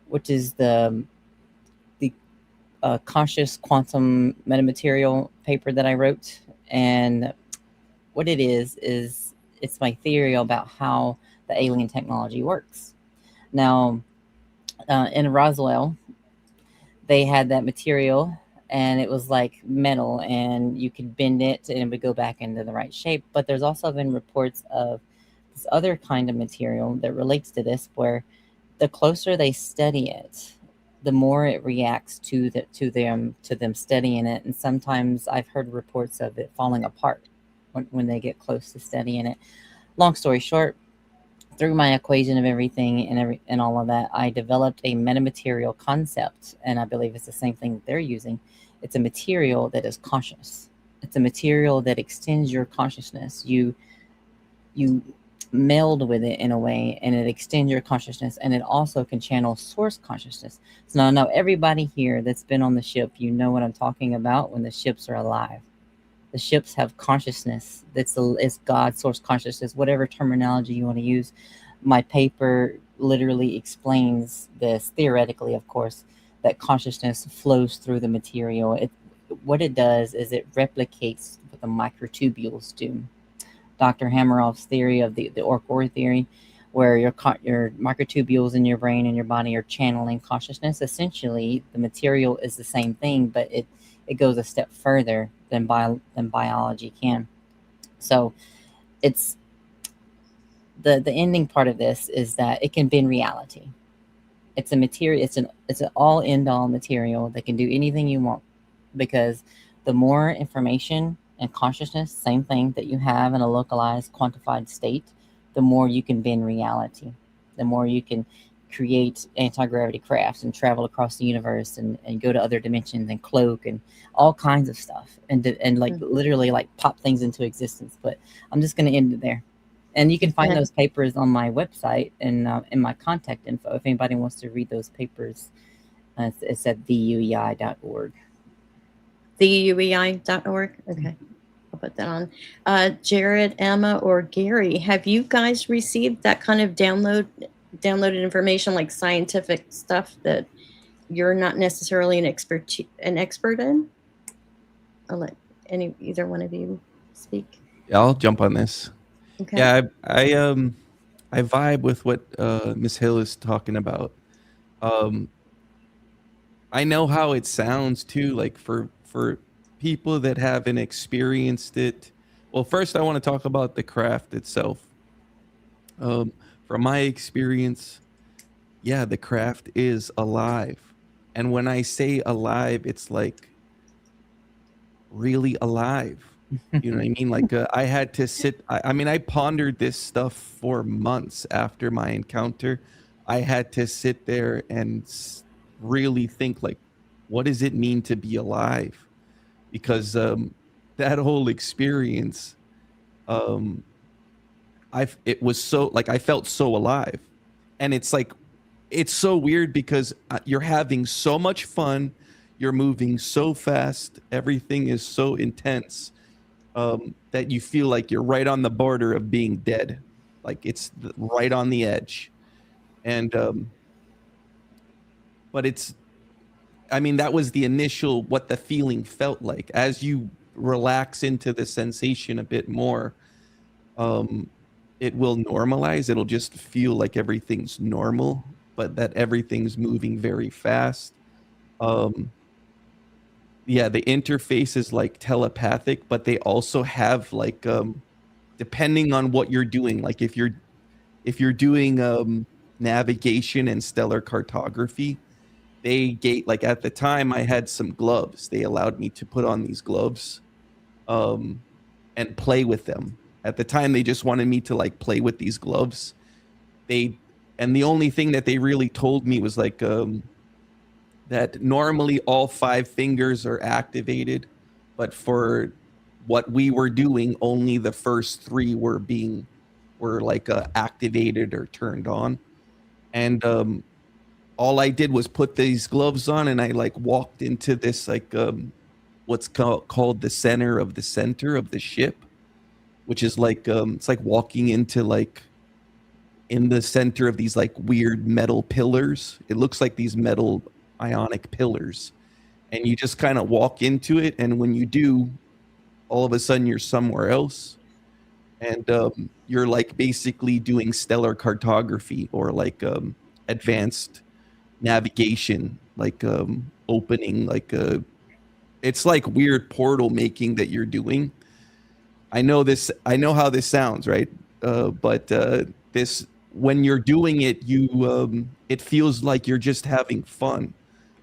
Speaker 7: which is the conscious quantum metamaterial paper that I wrote. And what it is it's my theory about how the alien technology works. Now, in Roswell, they had that material, and it was like metal, and you could bend it and it would go back into the right shape. But there's also been reports of this other kind of material that relates to this, where the closer they study it, the more it reacts to them studying it. And sometimes I've heard reports of it falling apart when they get close to studying it. Long story short, through my equation of everything and all of that, I developed a metamaterial concept, and I believe it's the same thing that they're using. It's a material that is conscious. It's a material that extends your consciousness. You meld with it in a way, and it extends your consciousness, and it also can channel source consciousness. So now I know everybody here that's been on the ship, you know what I'm talking about when the ships are alive. The ships have consciousness. It's God, source consciousness, whatever terminology you want to use. My paper literally explains this, theoretically, of course, that consciousness flows through the material. What it does is it replicates what the microtubules do. Dr. Hameroff's theory of the Ork-Ore theory, where your microtubules in your brain and your body are channeling consciousness. Essentially, the material is the same thing, but it goes a step further than biology can. So it's the ending part of this is that it can bend reality. It's a material. It's an all end all material that can do anything you want, because the more information and consciousness, same thing, that you have in a localized, quantified state, the more you can bend reality, the more you can create anti-gravity crafts and travel across the universe and go to other dimensions and cloak and all kinds of stuff and like literally like pop things into existence. But I'm just going to end it there. And you can find those papers on my website and in my contact info. If anybody wants to read those papers, it's at theuei.org.
Speaker 1: theuei.org. Okay, I'll put that on. Jared, Emma, or Gary, have you guys received that kind of downloaded information, like scientific stuff that you're not necessarily an expert in? I'll let either one of you speak.
Speaker 9: Yeah, I'll jump on this.
Speaker 1: Okay.
Speaker 9: Yeah, I vibe with what Miss Hill is talking about. I know how it sounds too, like for people that haven't experienced it. Well, first I want to talk about the craft itself. From my experience, yeah, the craft is alive. And when I say alive, it's like really alive. You know what I mean? Like I had to sit. I mean, I pondered this stuff for months after my encounter. I had to sit there and really think, like, what does it mean to be alive? Because that whole experience, it was so, like, I felt so alive. And it's like, it's so weird because you're having so much fun, you're moving so fast, everything is so intense, that you feel like you're right on the border of being dead. Like it's right on the edge. And but it's, I mean, that was the initial, what the feeling felt like. As you relax into the sensation a bit more, it will normalize. It'll just feel like everything's normal, but that everything's moving very fast. yeah, the interface is like telepathic, but they also have like depending on what you're doing, like if you're doing navigation and stellar cartography, they gate like at the time I had some gloves. They allowed me to put on these gloves and play with them. At the time they just wanted me to like play with these gloves. And the only thing that they really told me was like that normally all 5 fingers are activated, but for what we were doing, only the first 3 were like activated or turned on. And all I did was put these gloves on, and I like walked into this like what's called the center of the ship, which is like it's like walking into like in the center of these like weird metal pillars. It looks like these metal ionic pillars, and you just kind of walk into it, and when you do, all of a sudden you're somewhere else, and you're like basically doing stellar cartography or like advanced navigation, like opening like it's like weird portal making that you're doing. I know how this sounds, right? But this, when you're doing it, you it feels like you're just having fun.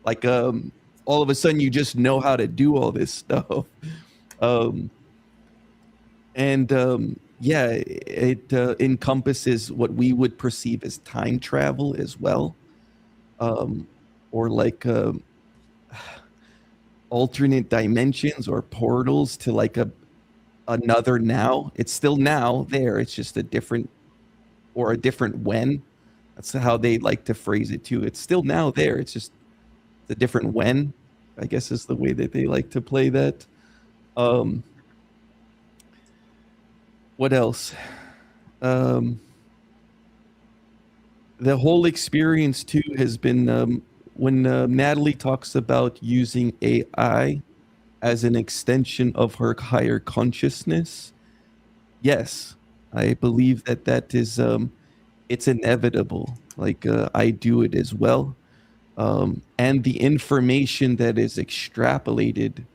Speaker 9: Like all of a sudden you just know how to do all this stuff. Yeah, it encompasses what we would perceive as time travel as well, or like alternate dimensions or portals to like another now. It's still now there. It's just a different when. That's how they like to phrase it too. It's still now there. It's just the different when, I guess, is the way that they like to play that. What else? The whole experience too has been when Nadalee talks about using AI as an extension of her higher consciousness. Yes, I believe that is it's inevitable. Like I do it as well. And the information that is extrapolated,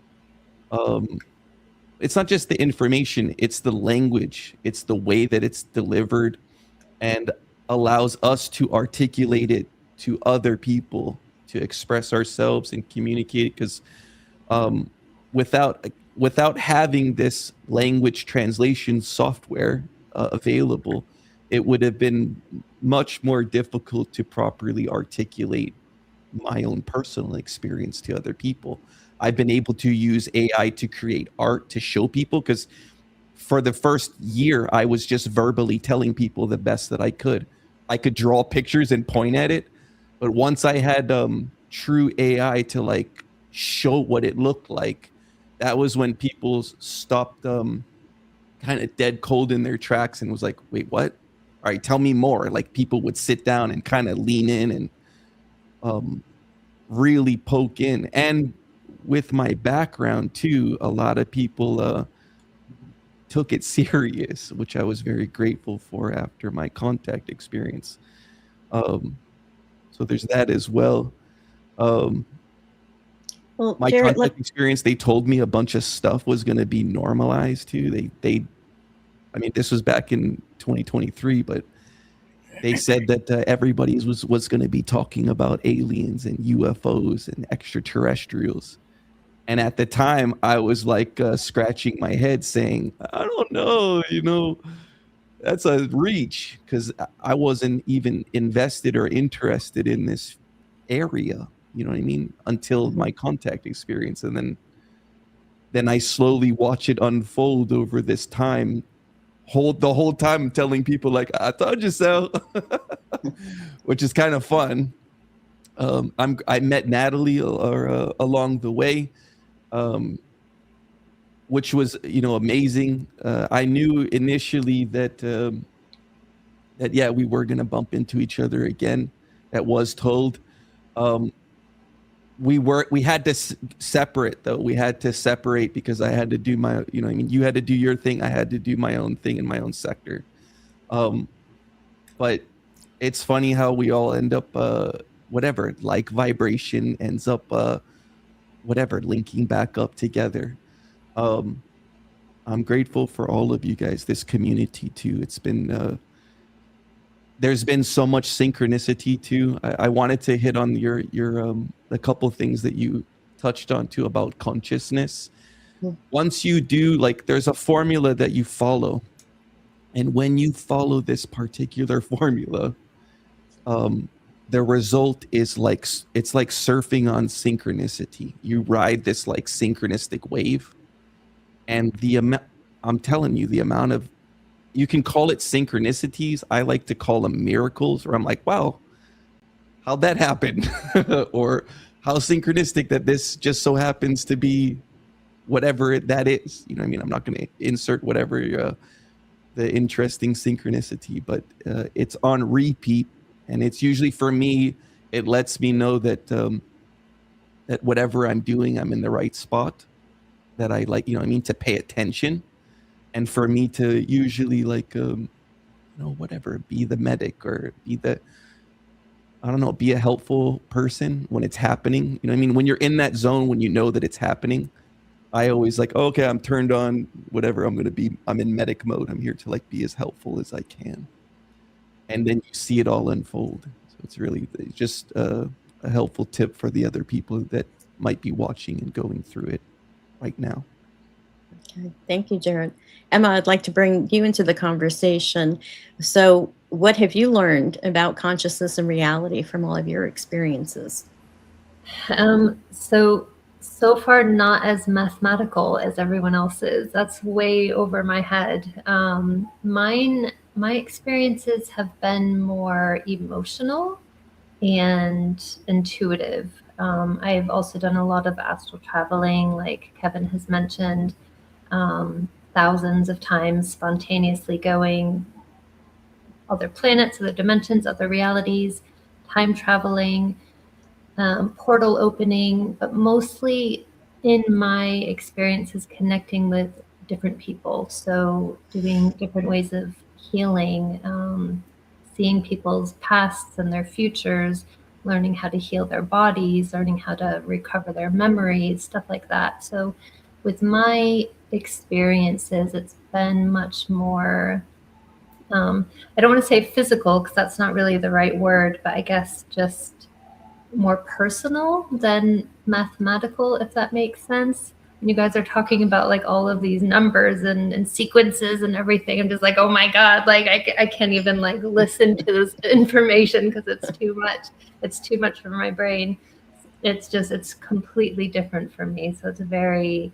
Speaker 9: it's not just the information, it's the language, it's the way that it's delivered, and allows us to articulate it to other people, to express ourselves and communicate. Because without having this language translation software available, it would have been much more difficult to properly articulate my own personal experience to other people. I've been able to use AI to create art to show people, because for the first year I was just verbally telling people the best that I could. I could draw pictures and point at it, but once I had true AI to like show what it looked like, that was when people stopped kind of dead cold in their tracks and was like, wait, what? All right, tell me more. Like people would sit down and kind of lean in and really poke in. And with my background too, a lot of people took it serious, which I was very grateful for after my contact experience. So there's that as well.
Speaker 1: Well,
Speaker 9: My
Speaker 1: Jared,
Speaker 9: contact experience, they told me a bunch of stuff was going to be normalized too. I mean, this was back in 2023, but they said that everybody was going to be talking about aliens and UFOs and extraterrestrials. And at the time, I was like scratching my head saying, I don't know, that's a reach, because I wasn't even invested or interested in this area, you know what I mean, until my contact experience. And then I slowly watch it unfold over this time. The whole time I'm telling people like, I told you so, which is kind of fun. I met Nadalee along the way, which was, amazing. I knew initially that yeah, we were going to bump into each other again. That was told. We had to separate though. We had to separate because I had to do my, you had to do your thing. I had to do my own thing in my own sector. But it's funny how we all end up, whatever, like vibration ends up whatever, linking back up together. I'm grateful for all of you guys, this community too. It's been there's been so much synchronicity too. I wanted to hit on your a couple things that you touched on too about consciousness. Once you do, like, there's a formula that you follow, and when you follow this particular formula, the result is like, it's like surfing on synchronicity. You ride this like synchronistic wave, and the amount, I'm telling you, the amount of, you can call it synchronicities. I like to call them miracles, where I'm like, wow, how'd that happen? Or how synchronistic that this just so happens to be whatever that is. You know what I mean? I'm not going to insert whatever the interesting synchronicity, but it's on repeat. And it's usually, for me, it lets me know that that whatever I'm doing, I'm in the right spot, that I, like, you know what I mean, to pay attention. And for me to usually, like, you know, whatever, be the medic or be the, I don't know, be a helpful person when it's happening. You know what I mean? When you're in that zone, when you know that it's happening, I always like, okay, I'm turned on, whatever, I'm going to be, I'm in medic mode. I'm here to like be as helpful as I can. And then you see it all unfold. So it's really just a helpful tip for the other people that might be watching and going through it right now.
Speaker 1: Okay, thank you, Jared. Emma, I'd like to bring you into the conversation. So what have you learned about consciousness and reality from all of your experiences?
Speaker 8: So far, not as mathematical as everyone else's. That's way over my head. My experiences have been more emotional and intuitive. I've also done a lot of astral traveling, like Kevin has mentioned, thousands of times, spontaneously going other planets, other dimensions, other realities, time traveling, portal opening, but mostly in my experiences connecting with different people. So doing different ways of healing, seeing people's pasts and their futures, learning how to heal their bodies, learning how to recover their memories, stuff like that. So with my experiences, it's been much more, I don't want to say physical because that's not really the right word, but I guess just more personal than mathematical, if that makes sense. When you guys are talking about like all of these numbers and sequences and everything, I'm just like, oh my God, like I can't even like listen to this information because it's too much. It's too much for my brain. It's completely different for me. So it's very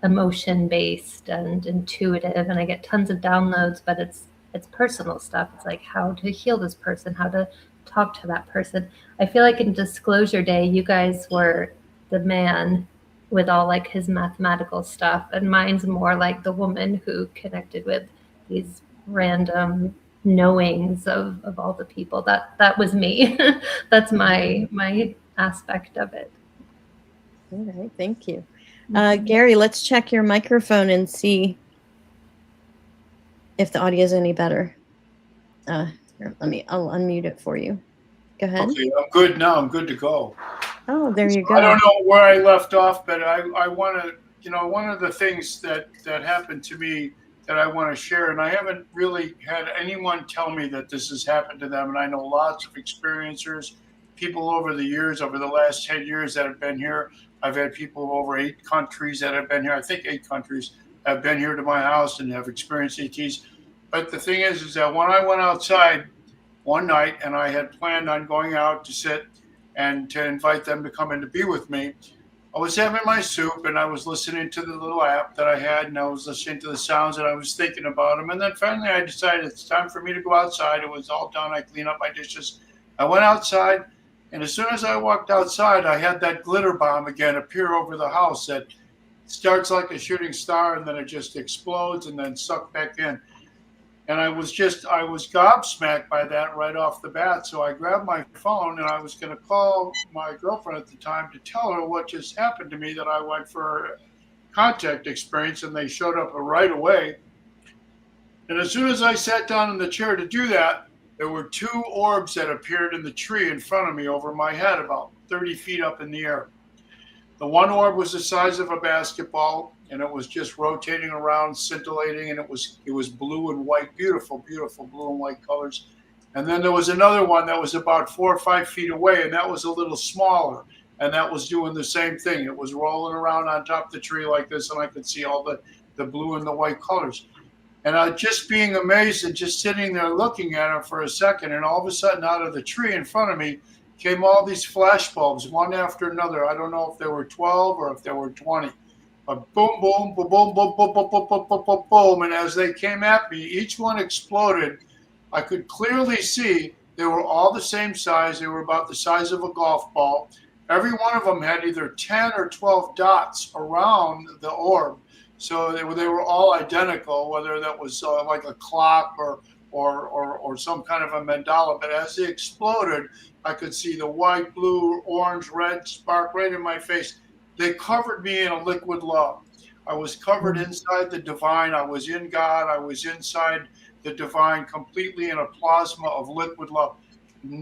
Speaker 8: emotion based and intuitive, and I get tons of downloads, but it's personal stuff. It's like how to heal this person, how to talk to that person. I feel like in Disclosure Day, you guys were the man with all like his mathematical stuff, and mine's more like the woman who connected with these random knowings of all the people. That was me. That's my aspect of it.
Speaker 1: All right, thank you. Gary, let's check your microphone and see if the audio is any better. Here, I'll unmute it for you. Go ahead.
Speaker 10: Okay, I'm good now. I'm good to go.
Speaker 1: Oh, there you go.
Speaker 10: I don't know where I left off, but I want to, you know, one of the things that happened to me that I want to share, and I haven't really had anyone tell me that this has happened to them, and I know lots of experiencers, people over the years, over the last 10 years that have been here. I've had people over 8 countries that have been here. I think 8 countries have been here to my house and have experienced ETs. But the thing is that when I went outside one night and I had planned on going out to sit and to invite them to come in to be with me, I was having my soup and I was listening to the little app that I had, and I was listening to the sounds and I was thinking about them. And then finally I decided it's time for me to go outside. It was all done. I cleaned up my dishes. I went outside, and as soon as I walked outside, I had that glitter bomb again appear over the house that starts like a shooting star and then it just explodes and then sucked back in. And I was gobsmacked by that right off the bat. So I grabbed my phone and I was going to call my girlfriend at the time to tell her what just happened to me, that I went for a contact experience and they showed up right away. And as soon as I sat down in the chair to do that, there were 2 orbs that appeared in the tree in front of me over my head, about 30 feet up in the air. The one orb was the size of a basketball, and it was just rotating around, scintillating, and it was blue and white, beautiful, beautiful blue and white colors. And then there was another one that was about 4 or 5 feet away, and that was a little smaller, and that was doing the same thing. It was rolling around on top of the tree like this, and I could see all the blue and the white colors. And I just being amazed and just sitting there looking at it for a second, and all of a sudden out of the tree in front of me came all these flash bulbs, one after another. I don't know if there were 12 or if there were 20. But boom, boom, boom, boom, boom, boom, boom, boom, boom, boom, boom, boom. And as they came at me, each one exploded. I could clearly see they were all the same size. They were about the size of a golf ball. Every one of them had either 10 or 12 dots around the orb. So they were all identical, whether that was like a clock or some kind of a mandala. But as they exploded, I could see the white, blue, orange, red spark right in my face. They covered me in a liquid love. I was covered inside the divine. I was in God. I was inside the divine, completely in a plasma of liquid love.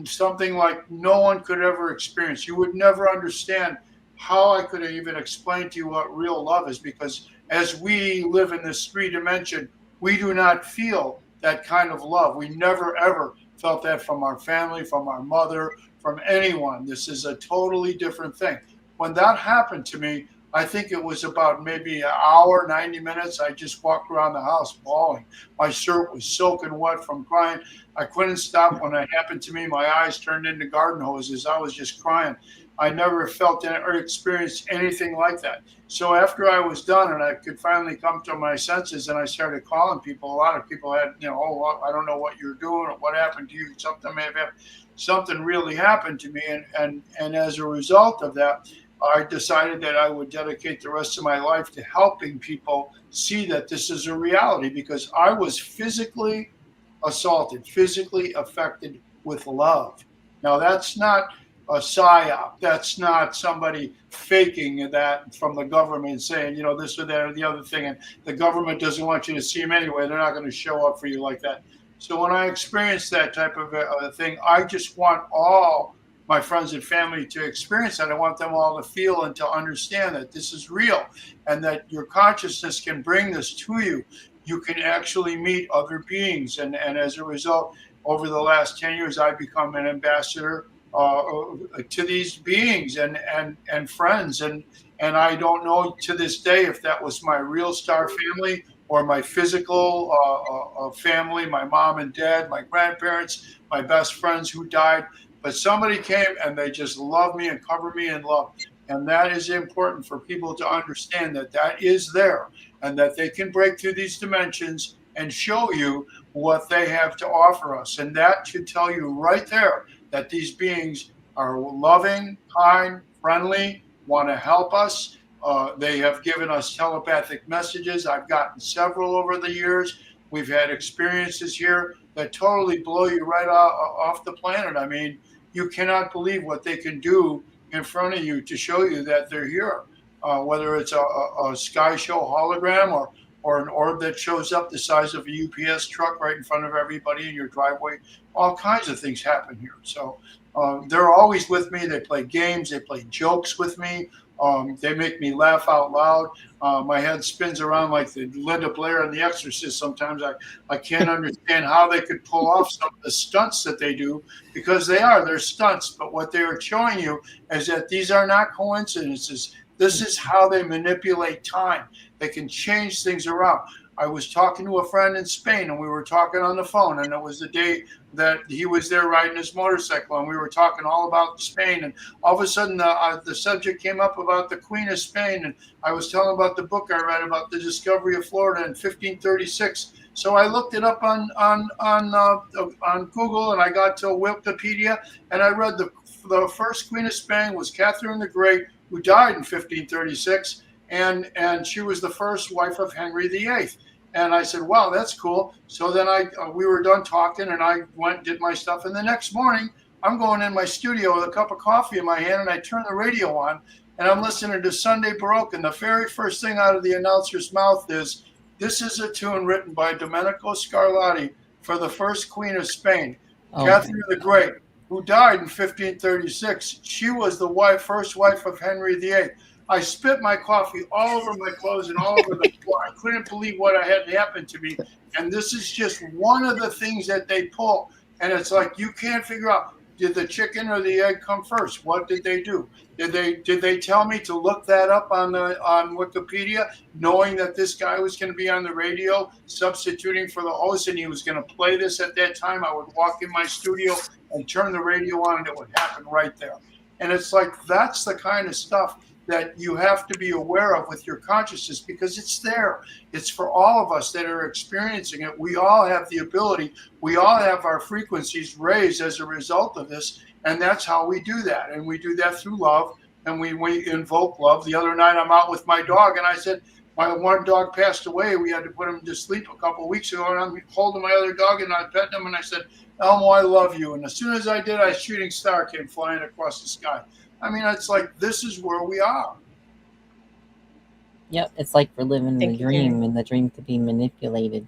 Speaker 10: Something like no one could ever experience. You would never understand how I could even explain to you what real love is, because as we live in this 3 dimension, we do not feel that kind of love. We never, ever felt that from our family, from our mother, from anyone. This is a totally different thing. When that happened to me, I think it was about maybe an hour, 90 minutes. I just walked around the house bawling. My shirt was soaking wet from crying. I couldn't stop. When it happened to me, my eyes turned into garden hoses. I was just crying. I never felt or experienced anything like that. So after I was done and I could finally come to my senses and I started calling people, a lot of people had, oh, I don't know what you're doing or what happened to you. Something may have happened. Something really happened to me. And as a result of that, I decided that I would dedicate the rest of my life to helping people see that this is a reality, because I was physically assaulted, physically affected with love. Now, that's not a psyop. That's not somebody faking that from the government saying, this or that or the other thing. And the government doesn't want you to see them anyway. They're not going to show up for you like that. So when I experienced that type of a thing, I just want all my friends and family to experience that. I want them all to feel and to understand that this is real and that your consciousness can bring this to you. You can actually meet other beings. And as a result, over the last 10 years, I've become an ambassador to these beings and friends. And I don't know to this day if that was my real star family or my physical family, my mom and dad, my grandparents, my best friends who died. But somebody came and they just loved me and covered me in love. And that is important for people to understand, that that is there and that they can break through these dimensions and show you what they have to offer us. And that should tell you right there that these beings are loving, kind, friendly, want to help us. They have given us telepathic messages. I've gotten several over the years. We've had experiences here that totally blow you right off the planet. I mean, you cannot believe what they can do in front of you to show you that they're here, whether it's a sky show hologram or an orb that shows up the size of a UPS truck right in front of everybody in your driveway. All kinds of things happen here. So they're always with me. They play games. They play jokes with me. They make me laugh out loud. My head spins around like the Linda Blair in The Exorcist. Sometimes I can't understand how they could pull off some of the stunts that they do, because they're stunts. But what they are showing you is that these are not coincidences. This is how they manipulate time. They can change things around. I was talking to a friend in Spain, and we were talking on the phone, and it was the day that he was there riding his motorcycle, and we were talking all about Spain, and all of a sudden the subject came up about the Queen of Spain, and I was telling about the book I read about the discovery of Florida in 1536. So I looked it up on Google, and I got to Wikipedia, and I read the first Queen of Spain was Catherine the Great, who died in 1536, and she was the first wife of Henry VIII. And I said, wow, that's cool. So then we were done talking, and I went and did my stuff. And the next morning, I'm going in my studio with a cup of coffee in my hand, and I turn the radio on, and I'm listening to Sunday Baroque. And the very first thing out of the announcer's mouth is, this is a tune written by Domenico Scarlatti for the first Queen of Spain, Catherine the Great, who died in 1536. She was the first wife of Henry VIII. I spit my coffee all over my clothes and all over the floor. I couldn't believe what had happened to me. And this is just one of the things that they pull. And it's like, you can't figure out, did the chicken or the egg come first? What did they do? Did they tell me to look that up on Wikipedia, knowing that this guy was going to be on the radio, substituting for the host, and he was going to play this at that time? I would walk in my studio and turn the radio on, and it would happen right there. And it's like, that's the kind of stuff that you have to be aware of with your consciousness, because it's there. It's for all of us that are experiencing it. We all have the ability. We all have our frequencies raised as a result of this. And that's how we do that. And we do that through love. And we invoke love. The other night I'm out with my dog, and I said, my one dog passed away. We had to put him to sleep a couple of weeks ago. And I'm holding my other dog, and I pet him, and I said, Elmo, I love you. And as soon as I did, a shooting star came flying across the sky. I mean, it's like, this is where we are.
Speaker 7: Yep, it's like we're living
Speaker 1: Thank
Speaker 7: the
Speaker 1: you,
Speaker 7: dream,
Speaker 1: Gary.
Speaker 7: and the dream could be manipulated.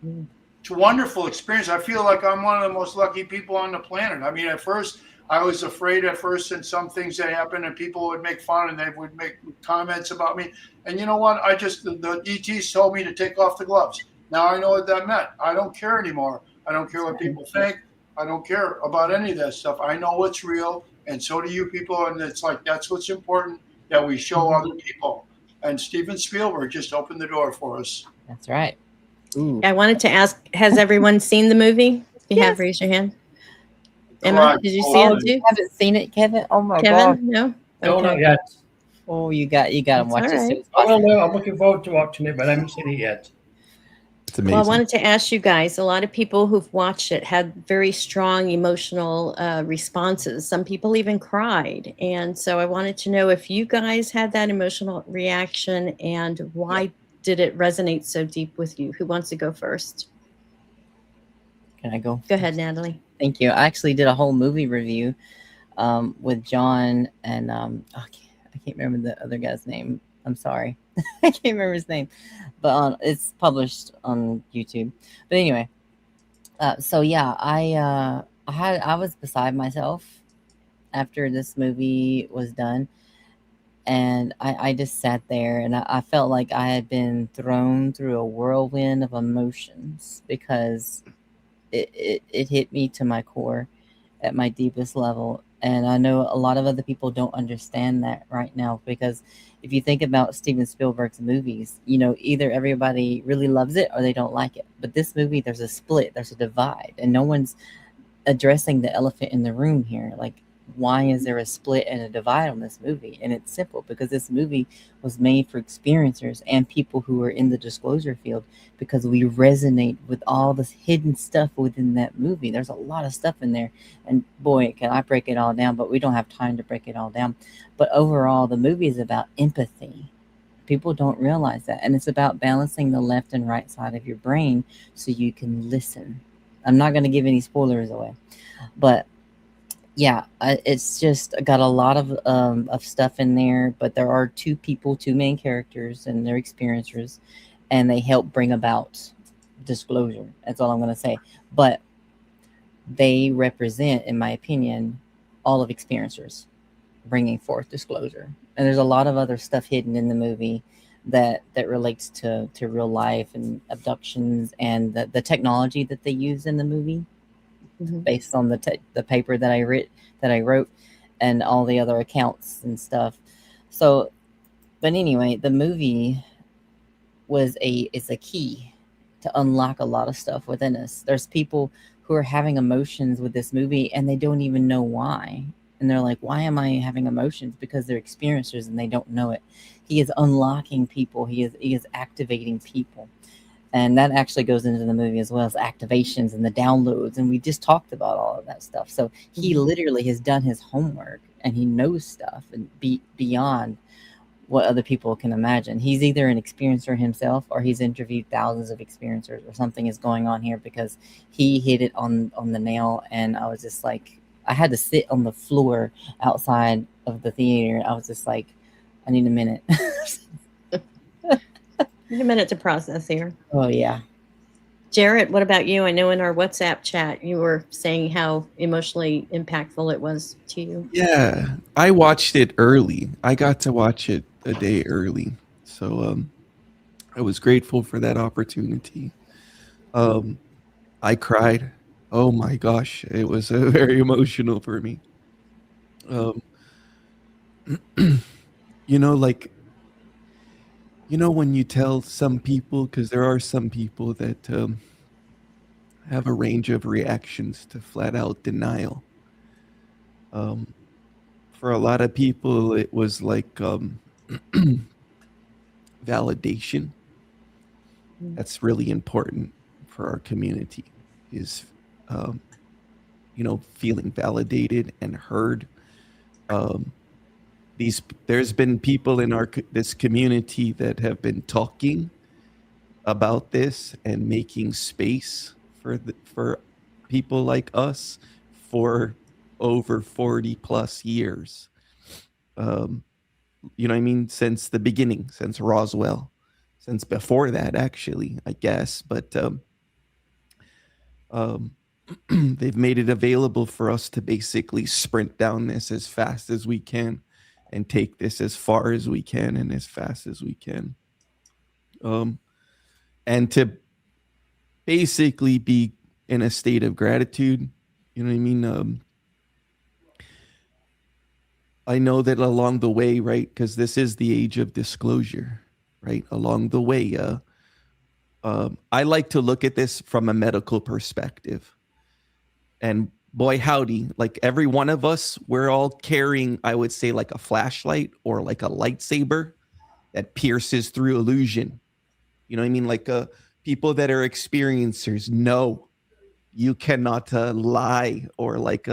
Speaker 10: It's a wonderful experience. I feel like I'm one of the most lucky people on the planet. I mean, at first, I was afraid and some things that happened, and people would make fun, and they would make comments about me. And you know what? The ETs told me to take off the gloves. Now I know what that meant. I don't care anymore. I don't care what people think. I don't care about any of that stuff. I know what's real, and so do you people. And it's like, that's what's important, that we show other people. And Steven Spielberg just opened the door for us.
Speaker 7: That's right. Ooh.
Speaker 1: I wanted to ask, has everyone seen the movie? If you have, raise your hand. Emma,
Speaker 10: Right.
Speaker 1: did you see it too?
Speaker 7: Haven't seen it, Kevin? Oh my
Speaker 1: Kevin,
Speaker 7: god!
Speaker 1: no?
Speaker 5: No,
Speaker 1: Okay.
Speaker 5: not yet.
Speaker 7: Oh, you got to
Speaker 1: That's
Speaker 7: watch
Speaker 1: all
Speaker 7: it.
Speaker 1: right.
Speaker 7: Soon as
Speaker 5: I will
Speaker 7: possible.
Speaker 5: know. I'm looking forward to watching it, but I haven't seen it yet.
Speaker 9: It's amazing.
Speaker 1: Well, I wanted to ask you guys, a lot of people who've watched it had very strong emotional responses. Some people even cried. And so I wanted to know if you guys had that emotional reaction, and why did it resonate so deep with you? Who wants to go first?
Speaker 7: Can I go?
Speaker 1: Go ahead, Nadalee.
Speaker 7: Thank you. I actually did a whole movie review with John and I can't remember the other guy's name. I'm sorry. I can't remember his name, but it's published on YouTube. But anyway, so yeah, I was beside myself after this movie was done, and I just sat there, and I felt like I had been thrown through a whirlwind of emotions, because it hit me to my core at my deepest level. And I know a lot of other people don't understand that right now, because if you think about Steven Spielberg's movies, either everybody really loves it or they don't like it. But this movie, there's a split, there's a divide, and no one's addressing the elephant in the room here. Like, why is there a split and a divide on this movie? And it's simple, because this movie was made for experiencers and people who are in the disclosure field, because we resonate with all this hidden stuff within that movie. There's a lot of stuff in there, and boy, can I break it all down, but we don't have time to break it all down. But overall, the movie is about empathy. People don't realize that. And it's about balancing the left and right side of your brain so you can listen. I'm not going to give any spoilers away, but yeah, it's just got a lot of stuff in there. But there are two main characters, and they're experiencers, and they help bring about disclosure. That's all I'm going to say. But they represent, in my opinion, all of experiencers bringing forth disclosure. And there's a lot of other stuff hidden in the movie that relates to real life and abductions, and the technology that they use in the movie, based on the paper that I wrote, and all the other accounts and stuff. So, but anyway, the movie is a key to unlock a lot of stuff within us. There's people who are having emotions with this movie, and they don't even know why. And they're like, why am I having emotions? Because they're experiencers and they don't know it. He is unlocking people. He is activating people. And that actually goes into the movie as well, as activations and the downloads. And we just talked about all of that stuff. So he literally has done his homework, and he knows stuff and beyond what other people can imagine. He's either an experiencer himself, or he's interviewed thousands of experiencers, or something is going on here, because he hit it on the nail. And I was just like, I had to sit on the floor outside of the theater. I was just like, I need a minute.
Speaker 1: Need a minute to process here.
Speaker 7: Oh, yeah.
Speaker 1: Jarrett, what about you? I know in our WhatsApp chat you were saying how emotionally impactful it was to you.
Speaker 9: Yeah, I watched it early. I got to watch it a day early. So I was grateful for that opportunity. I cried. Oh my gosh, it was very emotional for me. Um, like when you tell some people, because there are some people that have a range of reactions to flat out denial. For a lot of people, it was like validation. That's really important for our community, is feeling validated and heard. There's been people in this community that have been talking about this and making space for people like us for over 40 plus years. You know what I mean? Since the beginning, since Roswell, since before that, actually, I guess. But they've made it available for us to basically sprint down this as fast as we can and take this as far as we can and as fast as we can. And to basically be in a state of gratitude. You know what I mean? I know that along the way, right, because this is the age of disclosure, right? Along the way, I like to look at this from a medical perspective. And boy, howdy, like every one of us, we're all carrying, I would say, like a flashlight or like a lightsaber that pierces through illusion. You know what I mean? Like people that are experiencers know you cannot lie, or like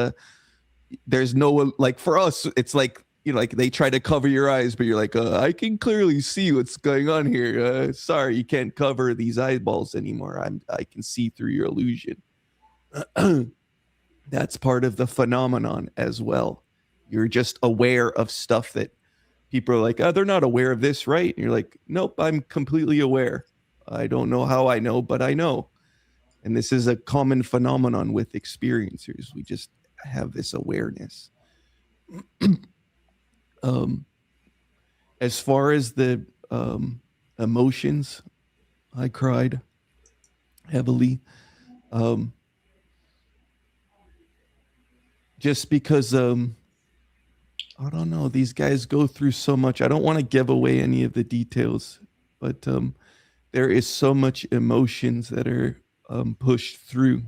Speaker 9: there's no, like for us, it's like, like they try to cover your eyes, but you're like, I can clearly see what's going on here. Sorry, you can't cover these eyeballs anymore. I can see through your illusion. That's part of the phenomenon as well. You're just aware of stuff that people are like, they're not aware of this, right? And you're like, nope, I'm completely aware. I don't know how I know, but I know. And this is a common phenomenon with experiencers. We just have this awareness. As far as the emotions, I cried heavily. Just because, I don't know, these guys go through so much. I don't want to give away any of the details, but there is so much emotions that are pushed through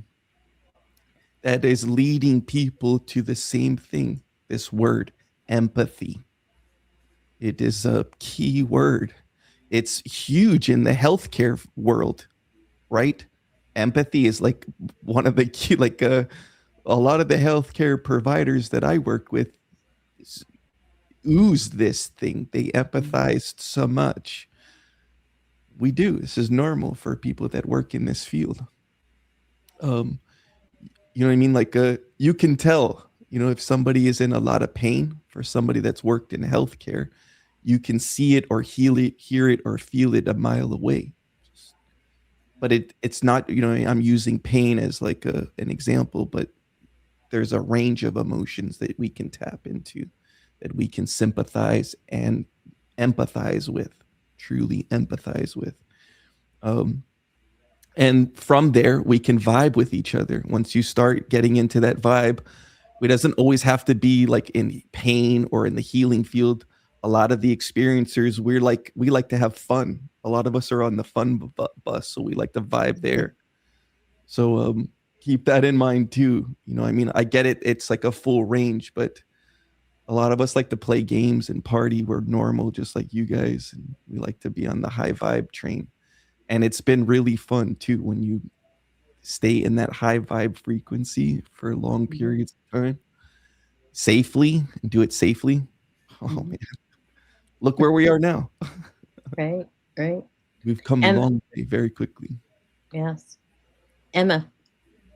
Speaker 9: that is leading people to the same thing. This word, empathy. It is a key word. It's huge in the healthcare world, right? Empathy is like one of the key, like a lot of the healthcare providers that I work with ooze this thing. They empathized so much. We do. This is normal for people that work in this field. You know what I mean? Like you can tell, if somebody is in a lot of pain. For somebody that's worked in healthcare, you can see it or hear it or feel it a mile away. But it's not, I'm using pain as like an example, but there's a range of emotions that we can tap into, that we can sympathize and empathize with, truly empathize with. And from there, we can vibe with each other. Once you start getting into that vibe, it doesn't always have to be like in pain or in the healing field. A lot of the experiencers, we like to have fun. A lot of us are on the fun bus, so we like to vibe there. So keep that in mind too. I get it. It's like a full range, but a lot of us like to play games and party. We're normal, just like you guys. And we like to be on the high vibe train. And it's been really fun too when you stay in that high vibe frequency for long periods of time, safely, and do it safely. Oh man, look where we are now.
Speaker 1: Right.
Speaker 9: We've come a long way very quickly.
Speaker 1: Yes. Emma,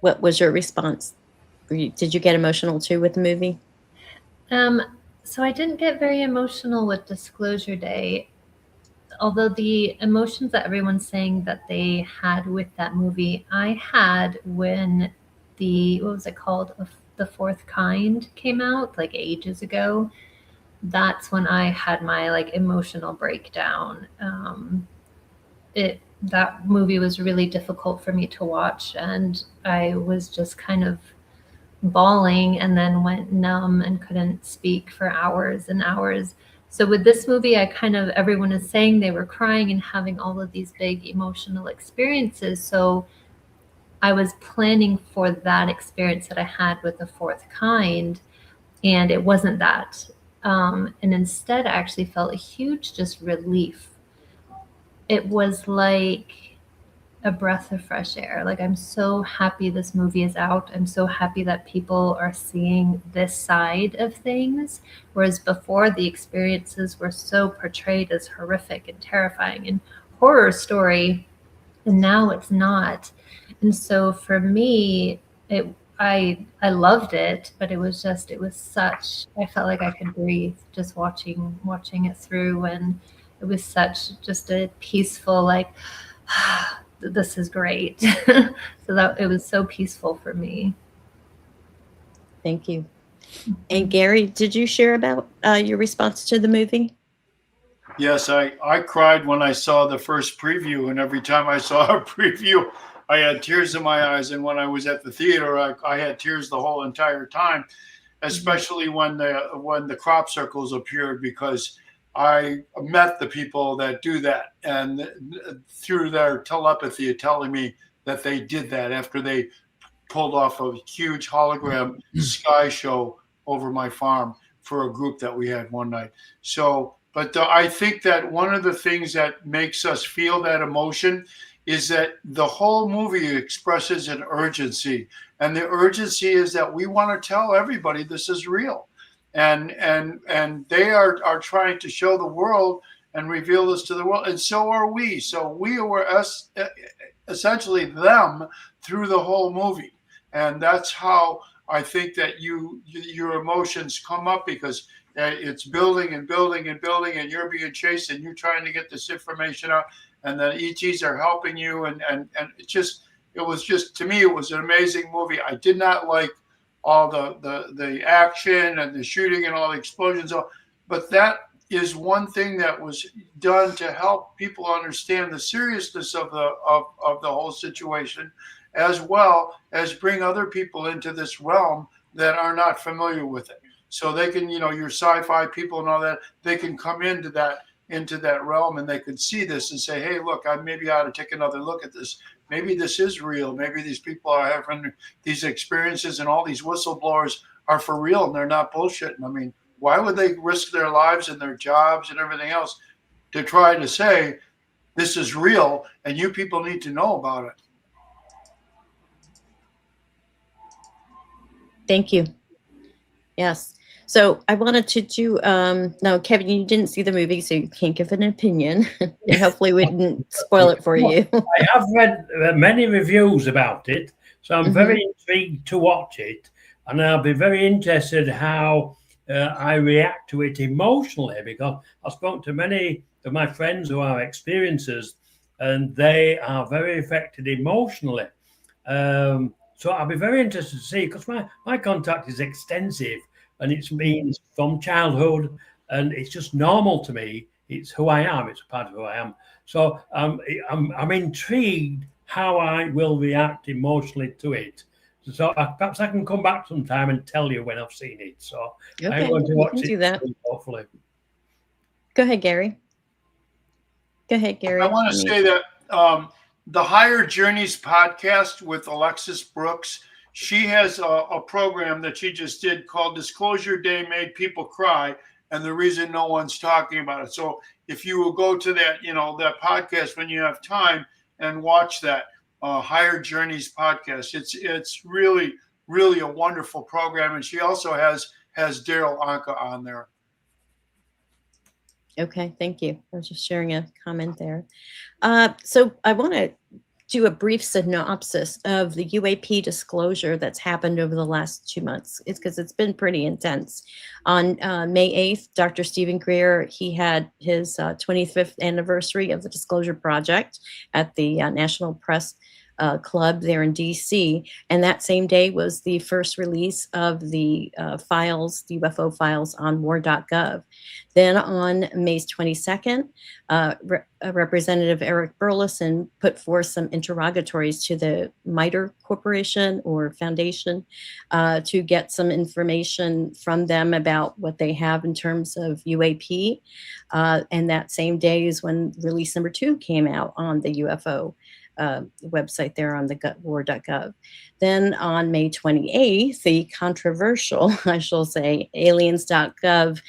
Speaker 1: what was your response? Did you get emotional too with the movie?
Speaker 8: So I didn't get very emotional with Disclosure Day. although the emotions that everyone's saying that they had with that movie, I had when what was it called? The Fourth Kind came out like ages ago. That's when I had my like emotional breakdown. That movie was really difficult for me to watch, and I was just kind of bawling and then went numb and couldn't speak for hours and hours. So with this movie, everyone is saying they were crying and having all of these big emotional experiences. So I was planning for that experience that I had with The Fourth Kind, and it wasn't that. And instead, I actually felt a huge just relief. It was like a breath of fresh air. Like, I'm so happy this movie is out. I'm so happy that people are seeing this side of things. Whereas before, the experiences were so portrayed as horrific and terrifying and horror story, and now it's not. And so for me, I loved it, but it was such, I felt like I could breathe just watching it through, and it was such just a peaceful, like, this is great. So that it was so peaceful for me.
Speaker 1: Thank you. And Gary, did you share about your response to the movie?
Speaker 10: Yes, I cried when I saw the first preview, and every time I saw a preview, I had tears in my eyes. And when I was at the theater, I had tears the whole entire time, especially when the crop circles appeared, because I met the people that do that, and through their telepathy telling me that they did that after they pulled off a huge hologram sky show over my farm for a group that we had one night. So, but I think that one of the things that makes us feel that emotion is that the whole movie expresses an urgency. And the urgency is that we want to tell everybody this is real. And they are trying to show the world and reveal this to the world. And so are we. So we were essentially them through the whole movie. And that's how I think that your emotions come up, because it's building and building and building, and you're being chased, and you're trying to get this information out, and the ETs are helping you, and it was just to me, it was an amazing movie. I did not like all the action and the shooting and all the explosions, but that is one thing that was done to help people understand the seriousness of the whole situation, as well as bring other people into this realm that are not familiar with it. So they can, your sci-fi people and all that, they can come into that realm, and they can see this and say, hey, look, maybe I ought to take another look at this. Maybe this is real. Maybe these people are having these experiences, and all these whistleblowers are for real, and they're not bullshitting. I mean, why would they risk their lives and their jobs and everything else to try to say this is real, and you people need to know about it?
Speaker 1: Thank you. Yes. So I wanted to do, no, Kevin, you didn't see the movie, so you can't give an opinion. And hopefully we didn't spoil it for you.
Speaker 5: I have read many reviews about it, so I'm very intrigued to watch it. And I'll be very interested how I react to it emotionally, because I spoke to many of my friends who are experiencers, and they are very affected emotionally. So I'll be very interested to see, because my contact is extensive, and it's been from childhood, and it's just normal to me. It's who I am. It's a part of who I am. So I'm intrigued how I will react emotionally to it. So perhaps I can come back sometime and tell you when I've seen it. So
Speaker 1: Okay,
Speaker 5: I'm going to watch it
Speaker 1: do that.
Speaker 5: soon, hopefully.
Speaker 1: Go ahead, Gary. Go ahead, Gary.
Speaker 10: I want to say that the Higher Journeys podcast with Alexis Brooks, she has a program that she just did called Disclosure Day Made People Cry, and the reason no one's talking about it. So if you will go to that, that podcast when you have time and watch that Higher Journeys podcast, it's really, really a wonderful program. And she also has Daryl Anka on there.
Speaker 1: Okay, thank you. I was just sharing a comment there. So I want to do a brief synopsis of the UAP disclosure that's happened over the last 2 months. It's because it's been pretty intense. On May 8th, Dr. Stephen Greer, he had his 25th anniversary of the Disclosure Project at the National Press Club there in DC. And that same day was the first release of the files, the UFO files on war.gov. Then on May 22nd, Representative Eric Burleson put forth some interrogatories to the MITRE Corporation or Foundation to get some information from them about what they have in terms of UAP. And that same day is when release number 2 came out on the UFO website there on the war.gov. Then on May 28th, the controversial, I shall say, aliens.gov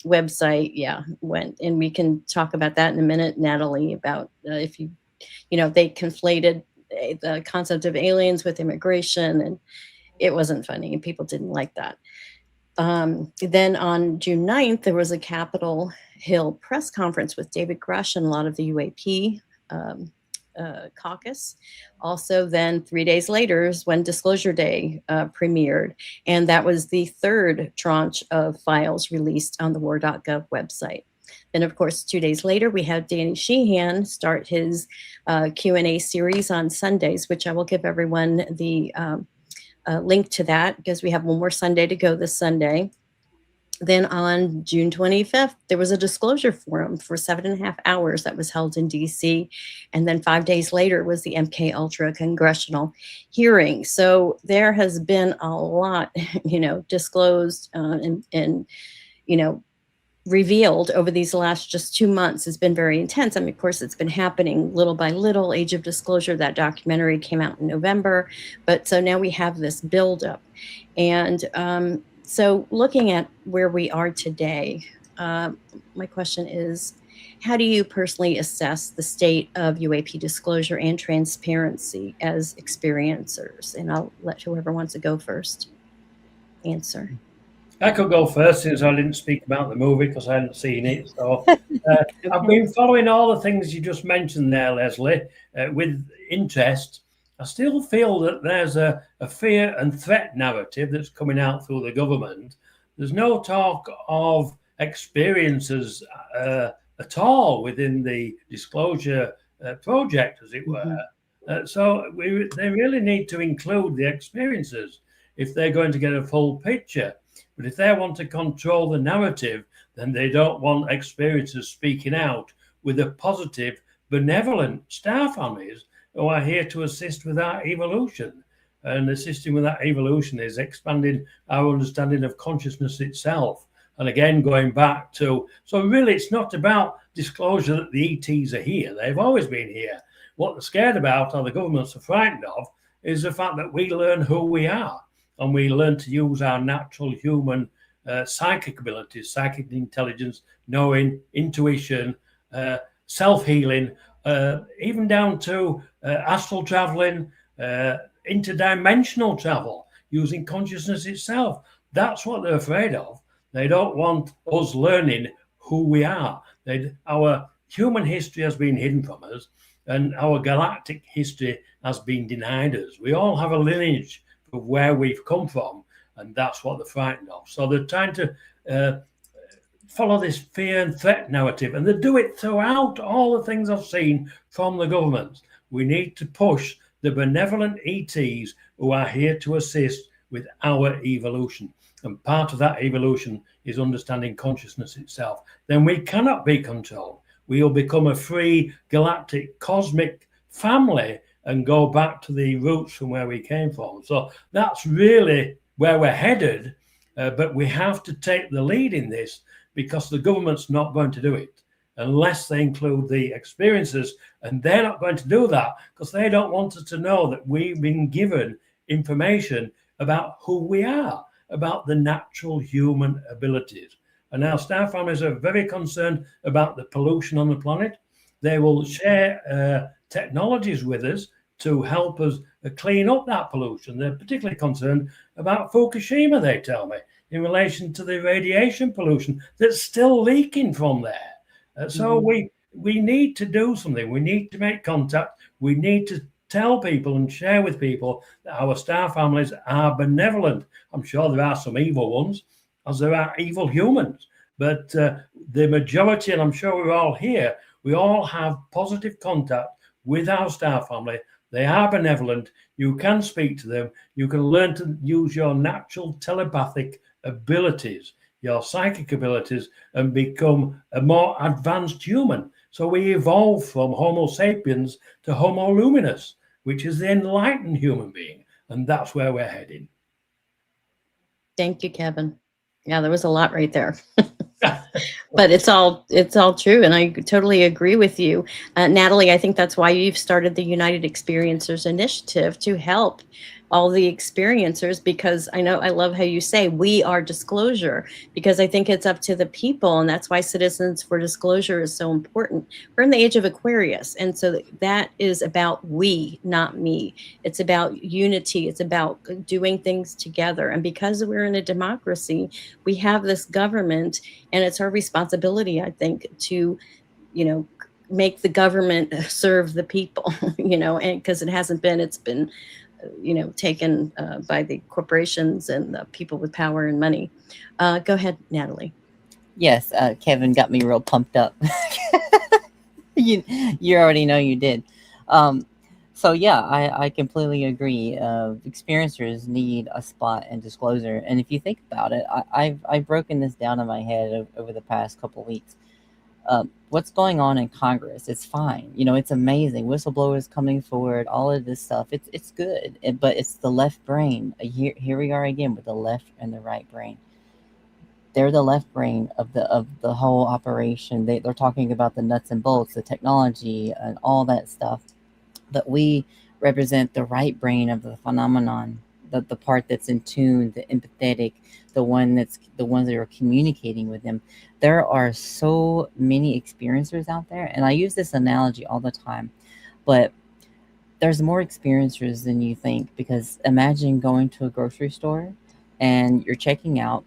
Speaker 1: website, went, and we can talk about that in a minute, Nadalee, about if they conflated the concept of aliens with immigration, and it wasn't funny, and people didn't like that. Then on June 9th, there was a Capitol Hill press conference with David Grush and a lot of the UAP caucus. Also, then 3 days later is when Disclosure Day premiered, and that was the third tranche of files released on the war.gov website. Then, of course, 2 days later, we had Danny Sheehan start his Q&A series on Sundays, which I will give everyone the link to that because we have one more Sunday to go this Sunday. Then on June 25th, there was a disclosure forum for 7.5 hours that was held in DC. And then 5 days later was the MK Ultra congressional hearing. So there has been a lot, disclosed and revealed over these last just 2 months. Has been very intense. I mean, of course, it's been happening little by little. Age of Disclosure, that documentary came out in November. But so now we have this buildup. And so looking at where we are today, my question is, how do you personally assess the state of UAP disclosure and transparency as experiencers? And I'll let whoever wants to go first answer.
Speaker 5: I could go first since I didn't speak about the movie because I hadn't seen it. So I've been following all the things you just mentioned there, Leslie, with interest. I still feel that there's a fear and threat narrative that's coming out through the government. There's no talk of experiences at all within the disclosure project, as it were. So they really need to include the experiences if they're going to get a full picture. But if they want to control the narrative, then they don't want experiences speaking out with a positive, benevolent star families who are here to assist with our evolution. And assisting with that evolution is expanding our understanding of consciousness itself. And again, going back to, so really it's not about disclosure that the ETs are here. They've always been here. What they're scared about, or the governments are frightened of, is the fact that we learn who we are. And we learn to use our natural human psychic abilities, psychic intelligence, knowing, intuition, self-healing, even down to astral traveling, interdimensional travel, using consciousness itself. That's what they're afraid of. They don't want us learning who we are. Our human history has been hidden from us, and our galactic history has been denied us. We all have a lineage of where we've come from, and that's what they're frightened of. So they're trying to follow this fear and threat narrative, and they do it throughout all the things I've seen from the government. We need to push the benevolent ETs who are here to assist with our evolution, and part of that evolution is understanding consciousness itself. Then we cannot be controlled. We will become a free galactic cosmic family and go back to the roots from where we came from. So that's really where we're headed, but we have to take the lead in this because the government's not going to do it unless they include the experiences, and they're not going to do that because they don't want us to know that we've been given information about who we are, about the natural human abilities. And our star families are very concerned about the pollution on the planet. They will share technologies with us to help us clean up that pollution. They're particularly concerned about Fukushima, they tell me, in relation to the radiation pollution that's still leaking from there. So we need to do something. We need to make contact We need to tell people and share with people that our star families are benevolent. I'm sure there are some evil ones, as there are evil humans. But the majority, and I'm sure we're all here, we all have positive contact with our star family. They are benevolent. You can speak to them. You can learn to use your natural telepathic abilities, your psychic abilities, and become a more advanced human. So we evolve from Homo sapiens to Homo luminous, which is the enlightened human being. And that's where we're heading.
Speaker 1: Thank you, Kevin. Yeah, there was a lot right there. But it's all true, and I totally agree with you, Nadalee. I think that's why you've started the United Experiencers Initiative, to help all the experiencers, because I love how you say we are disclosure, because I think it's up to the people, and that's why Citizens for Disclosure is so important. We're in the age of Aquarius, and so that is about we, not me. It's about unity. It's about doing things together, and because we're in a democracy, we have this government, and it's our responsibility, I think, to make the government serve the people, and because it's been taken by the corporations and the people with power and money. Go ahead, Nadalee.
Speaker 7: Yes, Kevin got me real pumped up. you already know you did. So yeah, I completely agree. Experiencers need a spot in disclosure, and if you think about it, I've broken this down in my head over the past couple weeks. What's going on in Congress? It's fine. It's amazing. Whistleblowers coming forward, all of this stuff. It's good, but it's the left brain. Here we are again with the left and the right brain. They're the left brain of the whole operation. They're talking about the nuts and bolts, the technology, and all that stuff. But we represent the right brain of the phenomenon, the part that's in tune, the empathetic, the ones that are communicating with them. There are so many experiencers out there, and I use this analogy all the time, but there's more experiencers than you think, because imagine going to a grocery store and you're checking out,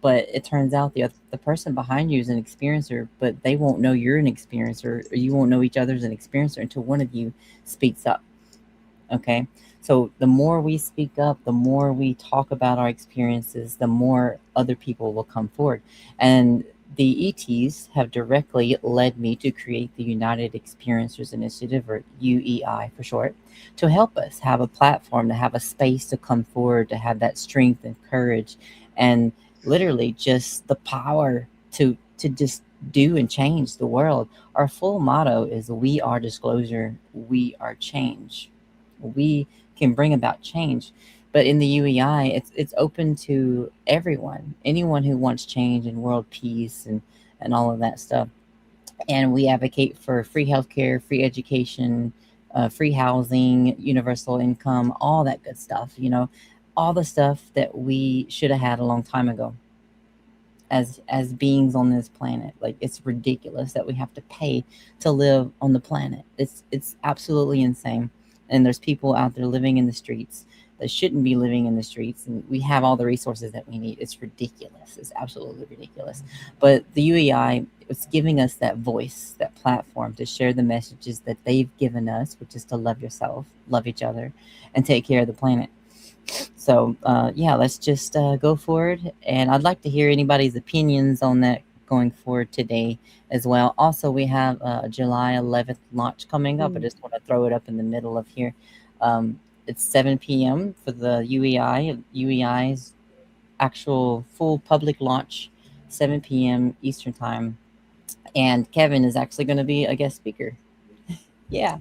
Speaker 7: but it turns out the person behind you is an experiencer, but they won't know you're an experiencer, or you won't know each other's an experiencer until one of you speaks up. Okay? So the more we speak up, the more we talk about our experiences, the more other people will come forward. And the ETs have directly led me to create the United Experiencers Initiative, or UEI for short, to help us have a platform, to have a space to come forward, to have that strength and courage, and literally just the power to just do and change the world. Our full motto is we are disclosure, we are change. We can bring about change. But in the UEI, it's open to everyone, anyone who wants change and world peace and all of that stuff. And we advocate for free healthcare, free education, free housing, universal income, all that good stuff, all the stuff that we should have had a long time ago as beings on this planet. Like, it's ridiculous that we have to pay to live on the planet. It's absolutely insane. And there's people out there living in the streets that shouldn't be living in the streets, and we have all the resources that we need. It's ridiculous. It's absolutely ridiculous. But the UEI, it's giving us that voice, that platform to share the messages that they've given us, which is to love yourself, love each other, and take care of the planet. So yeah, let's just go forward. And I'd like to hear anybody's opinions on that going forward today as well. Also, we have a July 11th launch coming up. I just want to throw it up in the middle of here. It's 7 p.m. for the UEI's actual full public launch, 7 p.m. Eastern time. And Kevin is actually going to be a guest speaker. Yeah.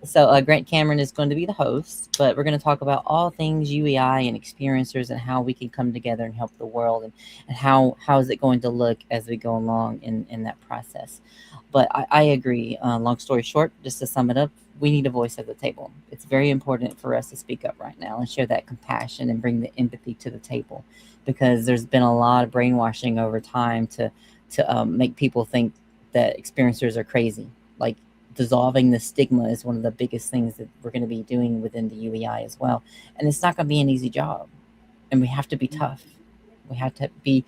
Speaker 7: So Grant Cameron is going to be the host, but we're going to talk about all things UEI and experiencers and how we can come together and help the world, and how is it going to look as we go along in that process. But I agree. Long story short, just to sum it up, we need a voice at the table. It's very important for us to speak up right now and share that compassion and bring the empathy to the table, because there's been a lot of brainwashing over time to make people think that experiencers are crazy. Like, dissolving the stigma is one of the biggest things that we're going to be doing within the UEI as well. And it's not going to be an easy job. And we have to be tough. We have to be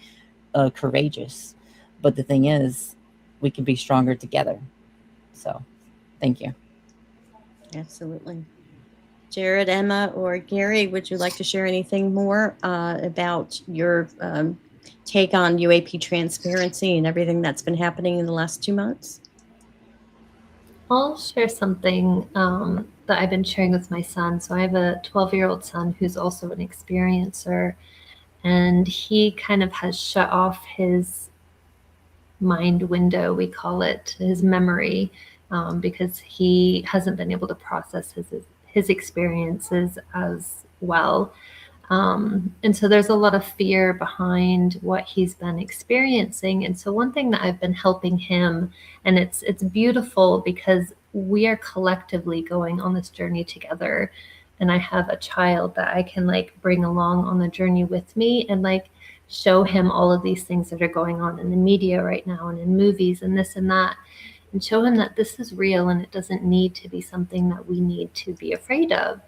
Speaker 7: courageous. But the thing is, we can be stronger together. So, thank you.
Speaker 1: Absolutely. Jared, Emma, or Gary, would you like to share anything more about your take on UAP transparency and everything that's been happening in the last 2 months?
Speaker 8: I'll share something that I've been sharing with my son. So I have a 12-year-old son who's also an experiencer, and he kind of has shut off his mind window, we call it, his memory, because he hasn't been able to process his experiences as well. And so there's a lot of fear behind what he's been experiencing. And so one thing that I've been helping him, and it's beautiful because we are collectively going on this journey together. And I have a child that I can like bring along on the journey with me and like show him all of these things that are going on in the media right now and in movies and this and that, and show him that this is real and it doesn't need to be something that we need to be afraid of.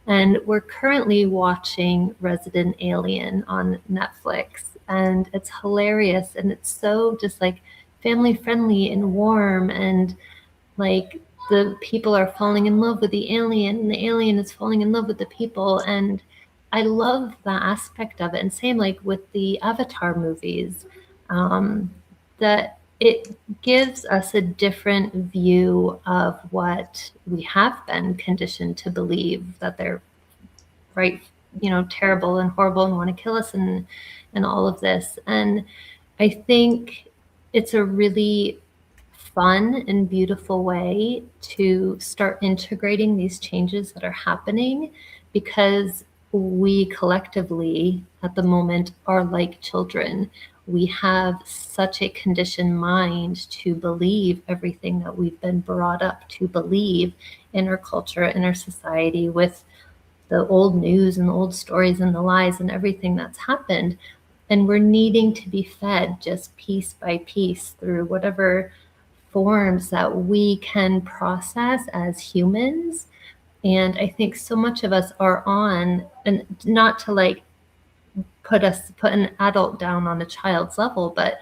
Speaker 8: And we're currently watching Resident Alien on Netflix, and it's hilarious, and it's so just like family friendly and warm, and like the people are falling in love with the alien and the alien is falling in love with the people, and I love that aspect of it. And same like with the Avatar movies, that it gives us a different view of what we have been conditioned to believe, that they're right, terrible and horrible and want to kill us and all of this. And I think it's a really fun and beautiful way to start integrating these changes that are happening, because we collectively at the moment are like children. We have such a conditioned mind to believe everything that we've been brought up to believe in our culture, in our society, with the old news and the old stories and the lies and everything that's happened. And we're needing to be fed just piece by piece through whatever forms that we can process as humans. And I think so much of us are on, and not to like put an adult down on a child's level, but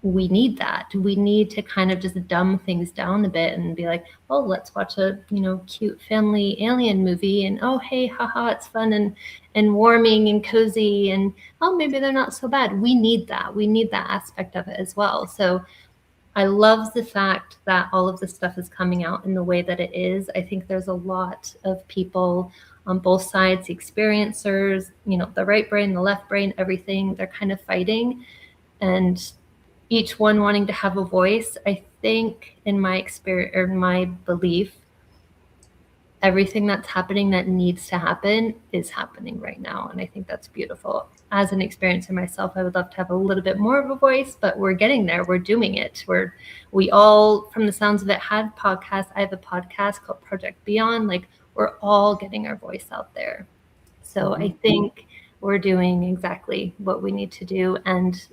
Speaker 8: we need that. We need to kind of just dumb things down a bit and be like, oh, let's watch a cute family alien movie, and oh hey, haha, it's fun and warming and cozy, and oh maybe they're not so bad. We need that. We need that aspect of it as well. So I love the fact that all of this stuff is coming out in the way that it is. I think there's a lot of people on both sides, the experiencers, the right brain, the left brain, everything. They're kind of fighting, and each one wanting to have a voice. I think in my experience, or my belief, everything that's happening that needs to happen is happening right now. And I think that's beautiful. As an experiencer myself, I would love to have a little bit more of a voice, but we're getting there. We're doing it. We all, from the sounds of it, had podcasts. I have a podcast called Project Beyond. Like, we're all getting our voice out there. So I think we're doing exactly what we need to do. And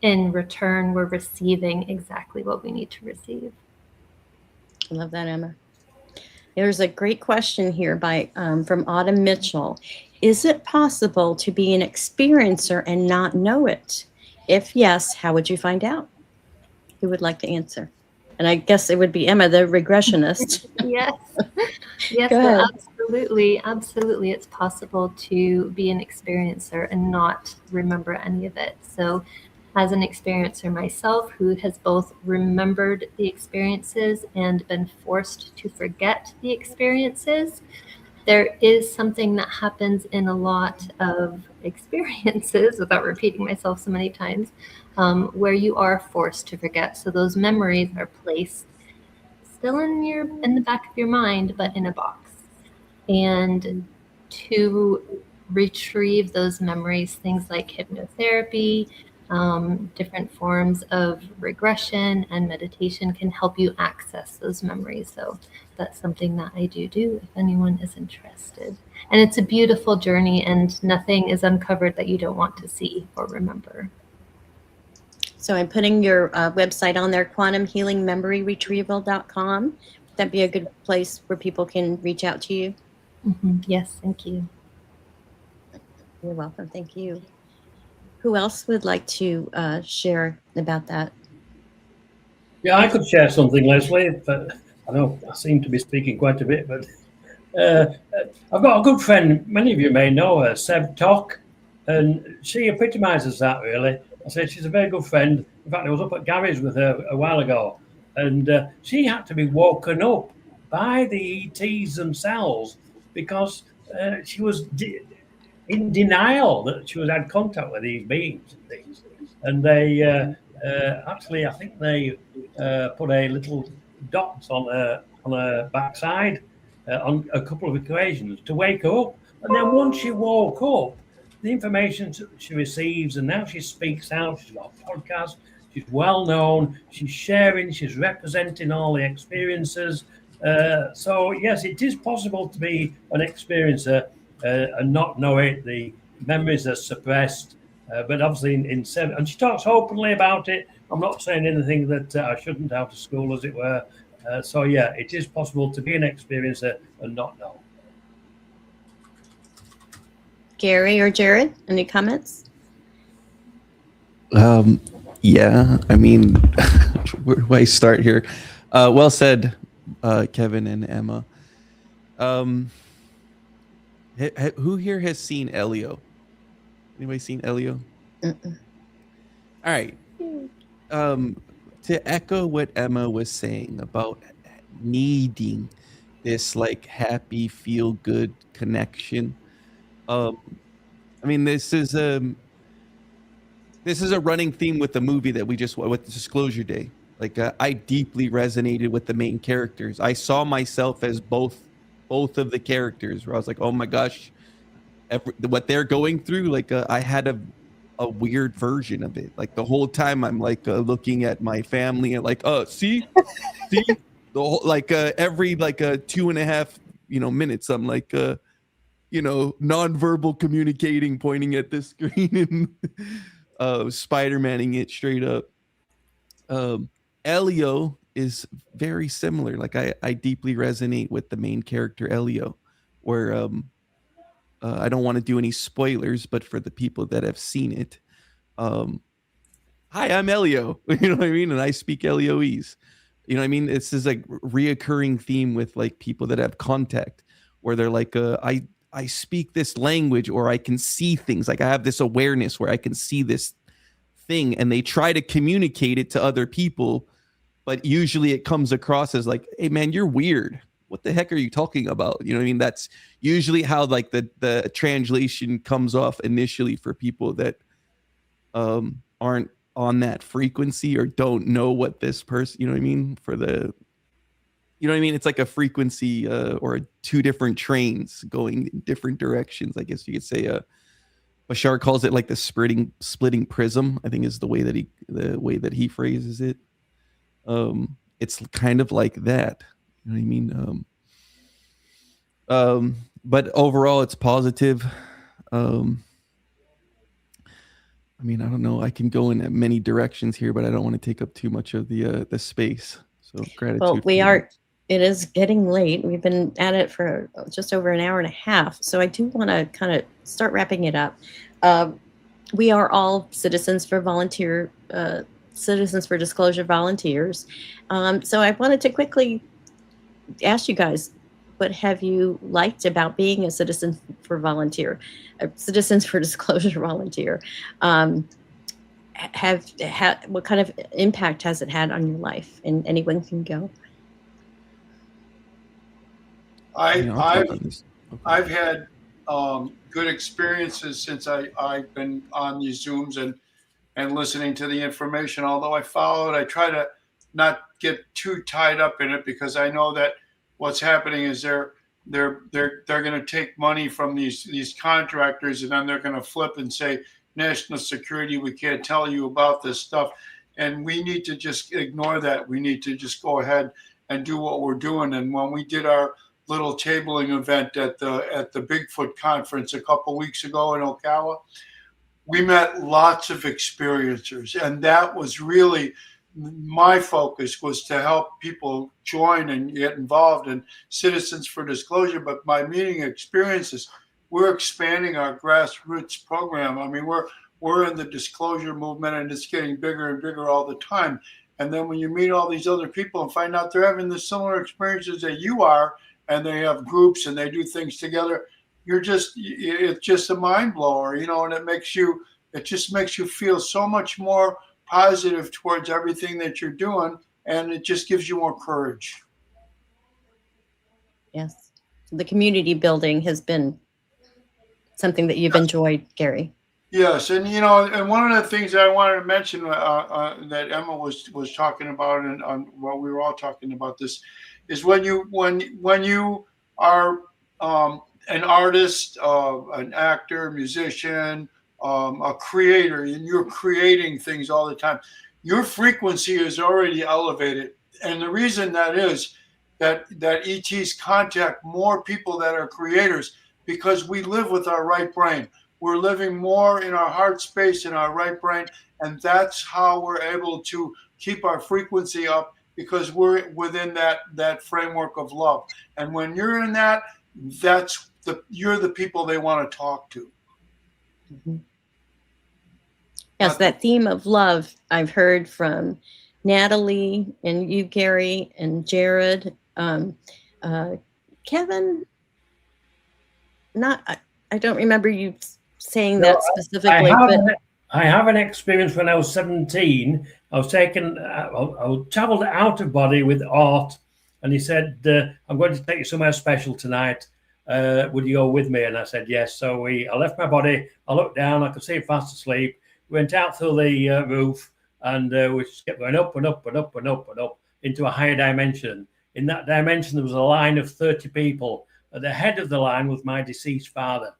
Speaker 8: in return, we're receiving exactly what we need to receive.
Speaker 1: I love that, Emma. There's a great question here from Autumn Mitchell. Is it possible to be an experiencer and not know it? If yes, how would you find out? Who would like to answer? And I guess it would be Emma, the regressionist.
Speaker 8: Yes. Yes, well, absolutely. It's possible to be an experiencer and not remember any of it. So as an experiencer myself, who has both remembered the experiences and been forced to forget the experiences, there is something that happens in a lot of experiences, without repeating myself so many times, where you are forced to forget. So those memories are placed still in the back of your mind, but in a box. And to retrieve those memories, things like hypnotherapy, different forms of regression and meditation can help you access those memories. So that's something that I do if anyone is interested. And it's a beautiful journey, and nothing is uncovered that you don't want to see or remember.
Speaker 1: So I'm putting your website on there, quantumhealingmemoryretrieval.com. Would that be a good place where people can reach out to you?
Speaker 8: Mm-hmm. Yes, thank you.
Speaker 1: You're welcome. Thank you. Who else would like to share about that?
Speaker 5: Yeah, I could share something, Leslie. But I know I seem to be speaking quite a bit, but I've got a good friend, many of you may know her, Seb Tock, and she epitomises that really. I said she's a very good friend. In fact, I was up at Gary's with her a while ago, and she had to be woken up by the ETs themselves because she was in denial that she was had contact with these beings and things. And they actually, I think they put a little dot on her backside on a couple of occasions to wake her up. And then once she woke up, the information she receives, and now she speaks out, she's got a podcast, she's well known, she's sharing, she's representing all the experiences. So yes, it is possible to be an experiencer and not know it. The memories are suppressed, but obviously in seven, and she talks openly about it. I'm not saying anything that I shouldn't out of school, as it were. So yeah, it is possible to be an experiencer and not know.
Speaker 1: Gary or Jared, any comments?
Speaker 9: Yeah, I mean, where do I start here? Well said, Kevin and Emma. Who here has seen Elio? Anybody seen Elio?
Speaker 1: Mm-mm.
Speaker 9: All right. To echo what Emma was saying about needing this like happy, feel good connection. I mean, this is a running theme with the movie that we just with Disclosure Day. Like I deeply resonated with the main characters. I saw myself as both of the characters. Where I was like, oh my gosh, what they're going through. Like I had a weird version of it. Like the whole time I'm like looking at my family and like, see, the whole like every like 2.5 minutes I'm like nonverbal communicating, pointing at the screen and Spider-Manning it straight up. Elio is very similar. Like I deeply resonate with the main character Elio, where I don't want to do any spoilers, but for the people that have seen it, hi, I'm Elio. You know what I mean? And I speak Elioese. You know what I mean? This is like reoccurring theme with like people that have contact, where they're like, I speak this language, or I can see things. Like I have this awareness where I can see this thing, and they try to communicate it to other people, but usually it comes across as like, hey man, you're weird. What the heck are you talking about? You know what I mean? That's usually how like the translation comes off initially for people that aren't on that frequency or don't know what this person, you know what I mean? You know what I mean? It's like a frequency or two different trains going in different directions. I guess you could say Bashar calls it like the splitting prism, I think is the way that he phrases it. It's kind of like that. You know what I mean? But overall, it's positive. I mean, I don't know. I can go in many directions here, but I don't want to take up too much of the space. So gratitude.
Speaker 1: Well, it is getting late. We've been at it for just over an hour and a half. So I do want to kind of start wrapping it up. We are all Citizens for Disclosure volunteers. So I wanted to quickly ask you guys, what have you liked about being a Citizens for Disclosure volunteer? What kind of impact has it had on your life? And anyone can go.
Speaker 10: I've had good experiences since I've been on these Zooms and listening to the information. Although I try to not get too tied up in it, because I know that what's happening is they're going to take money from these contractors, and then they're going to flip and say, national security, we can't tell you about this stuff. And we need to just ignore that. We need to just go ahead and do what we're doing. And when we did our little tabling event at the Bigfoot conference a couple weeks ago in Ocala, we met lots of experiencers, and that was really my focus, was to help people join and get involved in Citizens for Disclosure. But by meeting experiences, we're expanding our grassroots program. I mean, we're in the disclosure movement, and it's getting bigger and bigger all the time. And then when you meet all these other people and find out they're having the similar experiences that you are, and they have groups and they do things together, it's just a mind blower, you know, and it just makes you feel so much more positive towards everything that you're doing. And it just gives you more courage.
Speaker 1: Yes. The community building has been something that you've enjoyed, Gary.
Speaker 10: Yes, and you know, and one of the things that I wanted to mention that Emma was talking about, and while we were all talking about this, is when you are an artist, an actor, musician, a creator, and you're creating things all the time, your frequency is already elevated, and the reason that is that ETs contact more people that are creators because we live with our right brain. We're living more in our heart space, in our right brain, and that's how we're able to keep our frequency up, because we're within that framework of love. And when you're in that, you're the people they want to talk to.
Speaker 1: Mm-hmm. Yes, that theme of love I've heard from Nadalee and you, Gary, and Jared, Kevin. I don't remember you saying that specifically,
Speaker 5: I have an experience when I was 17. I was I traveled out of body with Art, and he said, I'm going to take you somewhere special tonight. Would you go with me? And I said, yes. So I left my body. I looked down. I could see him fast asleep. Went out through the roof, and we just kept going up and up and up and up and up into a higher dimension. In that dimension, there was a line of 30 people. At the head of the line was my deceased father.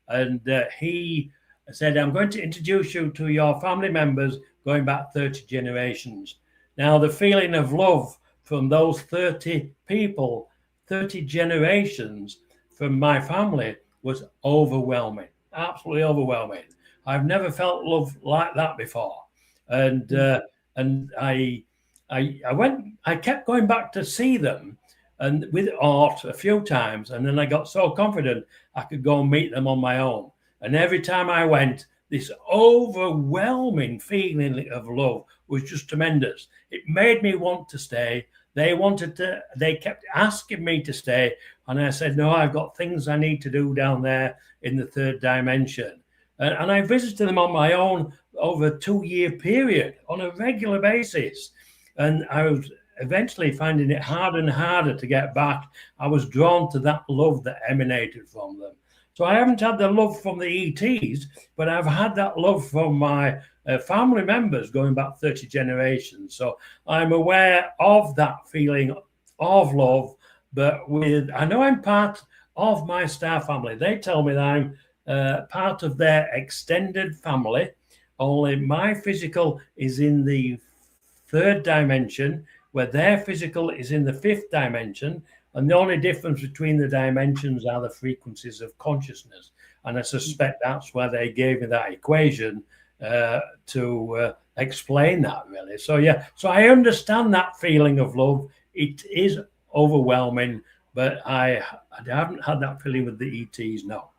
Speaker 5: And he said, I'm going to introduce you to your family members going back 30 generations. Now, the feeling of love from those 30 people, 30 generations from my family was overwhelming, absolutely overwhelming. I've never felt love like that before. And I kept going back to see them, and with Art a few times, and then I got so confident I could go and meet them on my own. And every time I went, this overwhelming feeling of love was just tremendous. It made me want to stay. They kept asking me to stay, and I said, no, I've got things I need to do down there in the third dimension. And I visited them on my own over a 2-year period on a regular basis. And I was eventually finding it harder and harder to get back. I was drawn to that love that emanated from them. So I haven't had the love from the ETs, but I've had that love from my family members going back 30 generations. So I'm aware of that feeling of love, but I know I'm part of my star family. They tell me that I'm part of their extended family, only my physical is in the third dimension, where their physical is in the fifth dimension, and the only difference between the dimensions are the frequencies of consciousness. And I suspect that's where they gave me that equation to explain that, really. So yeah, so I understand that feeling of love. It is overwhelming, but I haven't had that feeling with the ETs, no.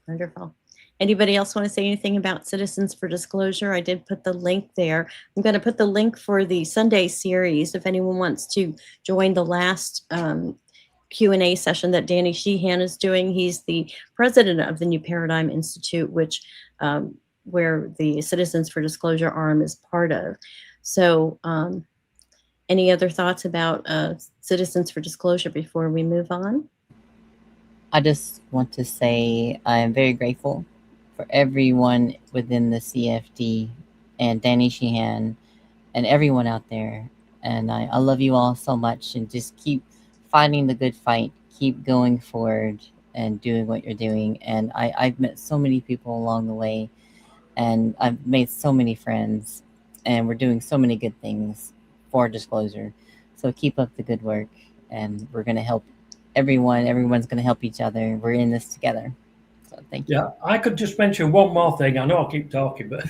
Speaker 1: Wonderful. Anybody else want to say anything about Citizens for Disclosure? I did put the link there. I'm going to put the link for the Sunday series if anyone wants to join the last Q&A session that Danny Sheehan is doing. He's the president of the New Paradigm Institute, which where the Citizens for Disclosure arm is part of. So any other thoughts about Citizens for Disclosure before we move on?
Speaker 7: I just want to say I am very grateful for everyone within the CFD and Danny Sheehan and everyone out there. And I love you all so much, and just keep fighting the good fight. Keep going forward and doing what you're doing. And I've met so many people along the way, and I've made so many friends, and we're doing so many good things for Disclosure. So keep up the good work, and we're going to help everyone. Everyone's going to help each other. We're in this together. So thank you.
Speaker 5: Yeah, I could just mention one more thing. I know I keep talking, but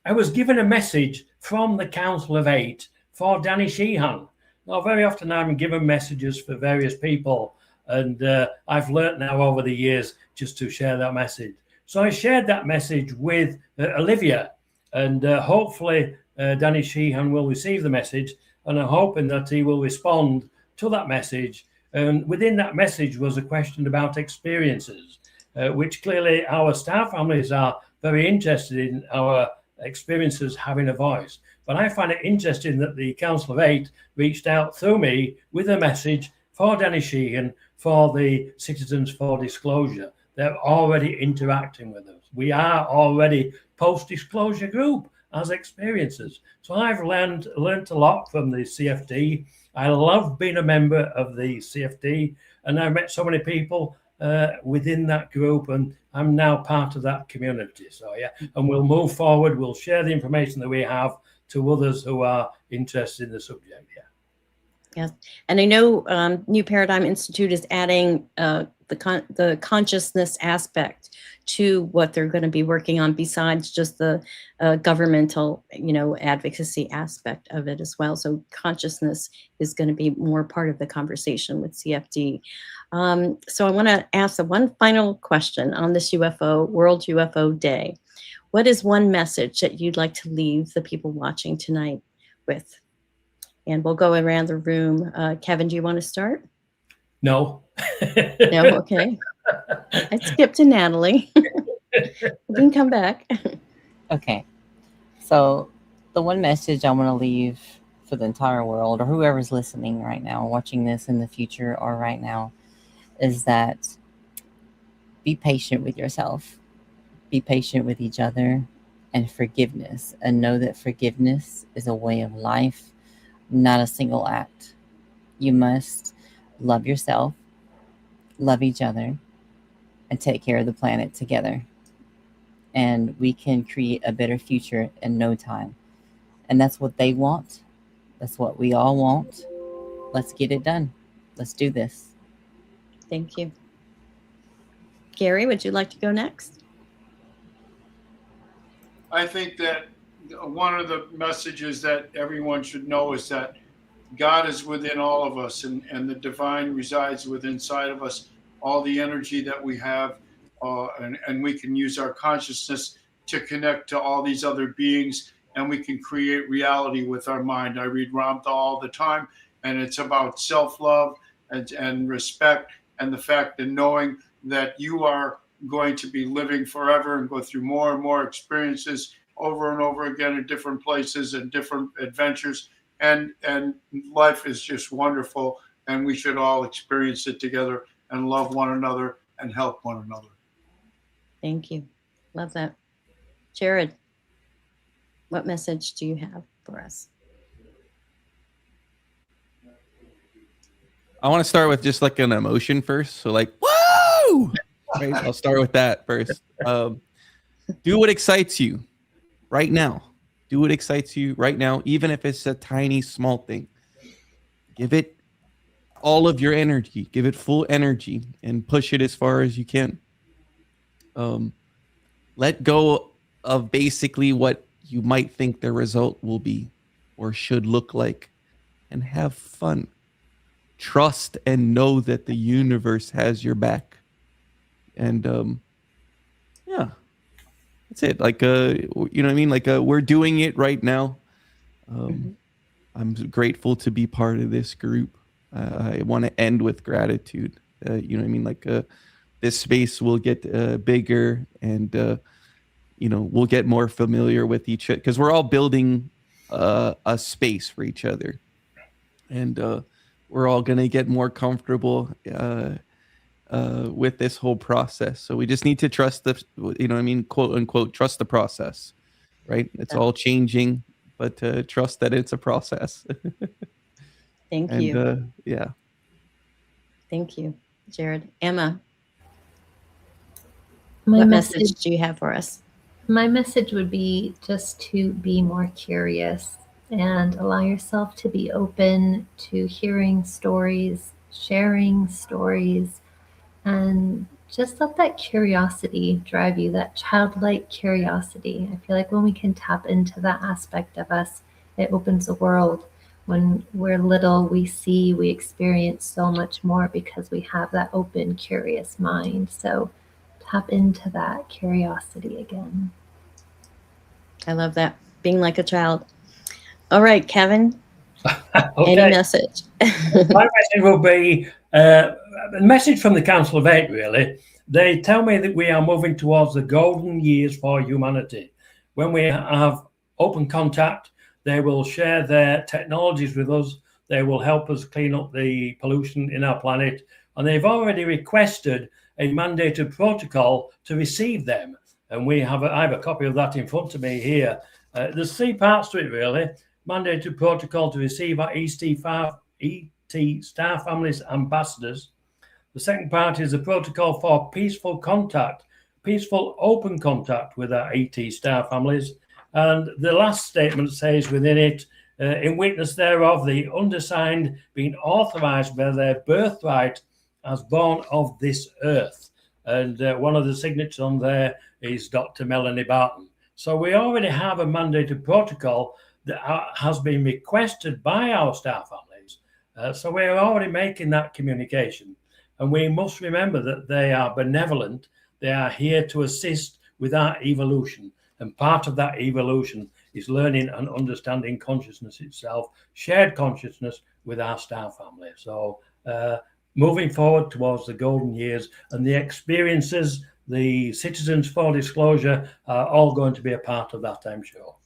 Speaker 5: I was given a message from the Council of 8 for Danny Sheehan. Now, very often I'm given messages for various people, and I've learnt now over the years just to share that message. So I shared that message with Olivia, And hopefully Danny Sheehan will receive the message, and I'm hoping that he will respond to that message. And within that message was a question about experiences, which clearly our star families are very interested in our experiences having a voice. But I find it interesting that the Council of Eight reached out through me with a message for Danny Sheehan for the Citizens for Disclosure. They're already interacting with us. We are already post-disclosure group as experiencers. So I've learned a lot from the CFD. I love being a member of the CFD, and I've met so many people within that group, and I'm now part of that community. So yeah, and we'll move forward. We'll share the information that we have to others who are interested in the subject. Yeah.
Speaker 1: Yes, and I know New Paradigm Institute is adding the consciousness aspect to what they're going to be working on, besides just the governmental, advocacy aspect of it as well. So consciousness is going to be more part of the conversation with CFD. So I want to ask the one final question on this World UFO Day. What is one message that you'd like to leave the people watching tonight with? And we'll go around the room. Kevin, do you want to start?
Speaker 5: No.
Speaker 1: No, okay. I skipped to Nadalee. We can come back.
Speaker 7: Okay. So the one message I want to leave for the entire world, or whoever's listening right now, watching this in the future or right now, is that be patient with yourself, be patient with each other, and forgiveness. And know that forgiveness is a way of life, not a single act. You must love yourself, love each other, and take care of the planet together. And we can create a better future in no time. And that's what they want. That's what we all want. Let's get it done. Let's do this.
Speaker 1: Thank you. Gary, would you like to go next?
Speaker 10: I think that one of the messages that everyone should know is that God is within all of us, and the divine resides within inside of us, all the energy that we have, and we can use our consciousness to connect to all these other beings, and we can create reality with our mind. I read Ramtha all the time, and it's about self-love and respect, and the fact that knowing that you are going to be living forever and go through more and more experiences over and over again in different places and different adventures. And life is just wonderful, and we should all experience it together and love one another and help one another.
Speaker 1: Thank you. Love that. Jared, what message do you have for us?
Speaker 9: I want to start with just like an emotion first. So like, woo! Right? I'll start with that first. Do what excites you right now. Do what excites you right now, even if it's a tiny, small thing. Give it all of your energy. Give it full energy and push it as far as you can. Let go of basically what you might think the result will be or should look like, and have fun. Trust and know that the universe has your back. And yeah. That's it. Like, you know what I mean? Like, we're doing it right now. I'm grateful to be part of this group. I want to end with gratitude. You know what I mean? Like, this space will get bigger, and, we'll get more familiar with each other, because we're all building a space for each other. And we're all going to get more comfortable with this whole process. So we just need to trust quote unquote, trust the process, right? It's all changing, but trust that it's a process.
Speaker 1: Thank you.
Speaker 9: Yeah.
Speaker 1: Thank you, Jared. Emma,
Speaker 8: My
Speaker 1: what message do you have for us?
Speaker 8: My message would be just to be more curious and allow yourself to be open to hearing stories, sharing stories, and just let that curiosity drive you, that childlike curiosity. I feel like when we can tap into that aspect of us, it opens the world. When we're little, we see, we experience so much more because we have that open, curious mind. So tap into that curiosity again.
Speaker 1: I love that. Being like a child. All right, Kevin,
Speaker 5: Okay.
Speaker 1: any message?
Speaker 5: My message will be a message from the Council of Eight, really. They tell me that we are moving towards the golden years for humanity. When we have open contact, they will share their technologies with us. They will help us clean up the pollution in our planet. And they've already requested a mandated protocol to receive them. And I have a copy of that in front of me here. There's 3 parts to it, really. Mandated protocol to receive our ET star families ambassadors. The second part is a protocol for peaceful contact, peaceful open contact with our ET star families. And the last statement says within it, in witness thereof, the undersigned being authorized by their birthright as born of this earth. And one of the signatures on there is Dr. Melanie Barton. So we already have a mandated protocol that has been requested by our star families. So we're already making that communication. And we must remember that they are benevolent. They are here to assist with our evolution. And part of that evolution is learning and understanding consciousness itself, shared consciousness with our star family. So moving forward towards the golden years, and the experiences, the citizens for disclosure are all going to be a part of that, I'm sure.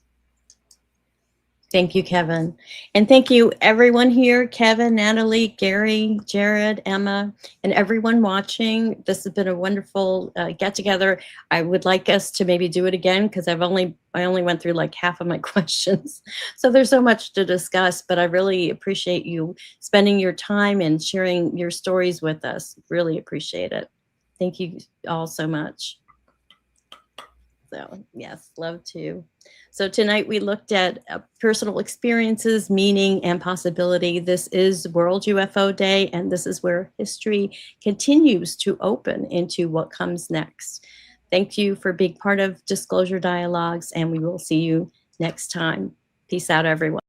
Speaker 1: Thank you, Kevin. And thank you, everyone here, Kevin, Nadalee, Gary, Jared, Emma, and everyone watching. This has been a wonderful get-together. I would like us to maybe do it again, because I only went through like half of my questions. So there's so much to discuss, but I really appreciate you spending your time and sharing your stories with us. Really appreciate it. Thank you all so much. So yes, love to. So tonight we looked at personal experiences, meaning, and possibility. This is World UFO Day, and this is where history continues to open into what comes next. Thank you for being part of Disclosure Dialogues, and we will see you next time. Peace out, everyone.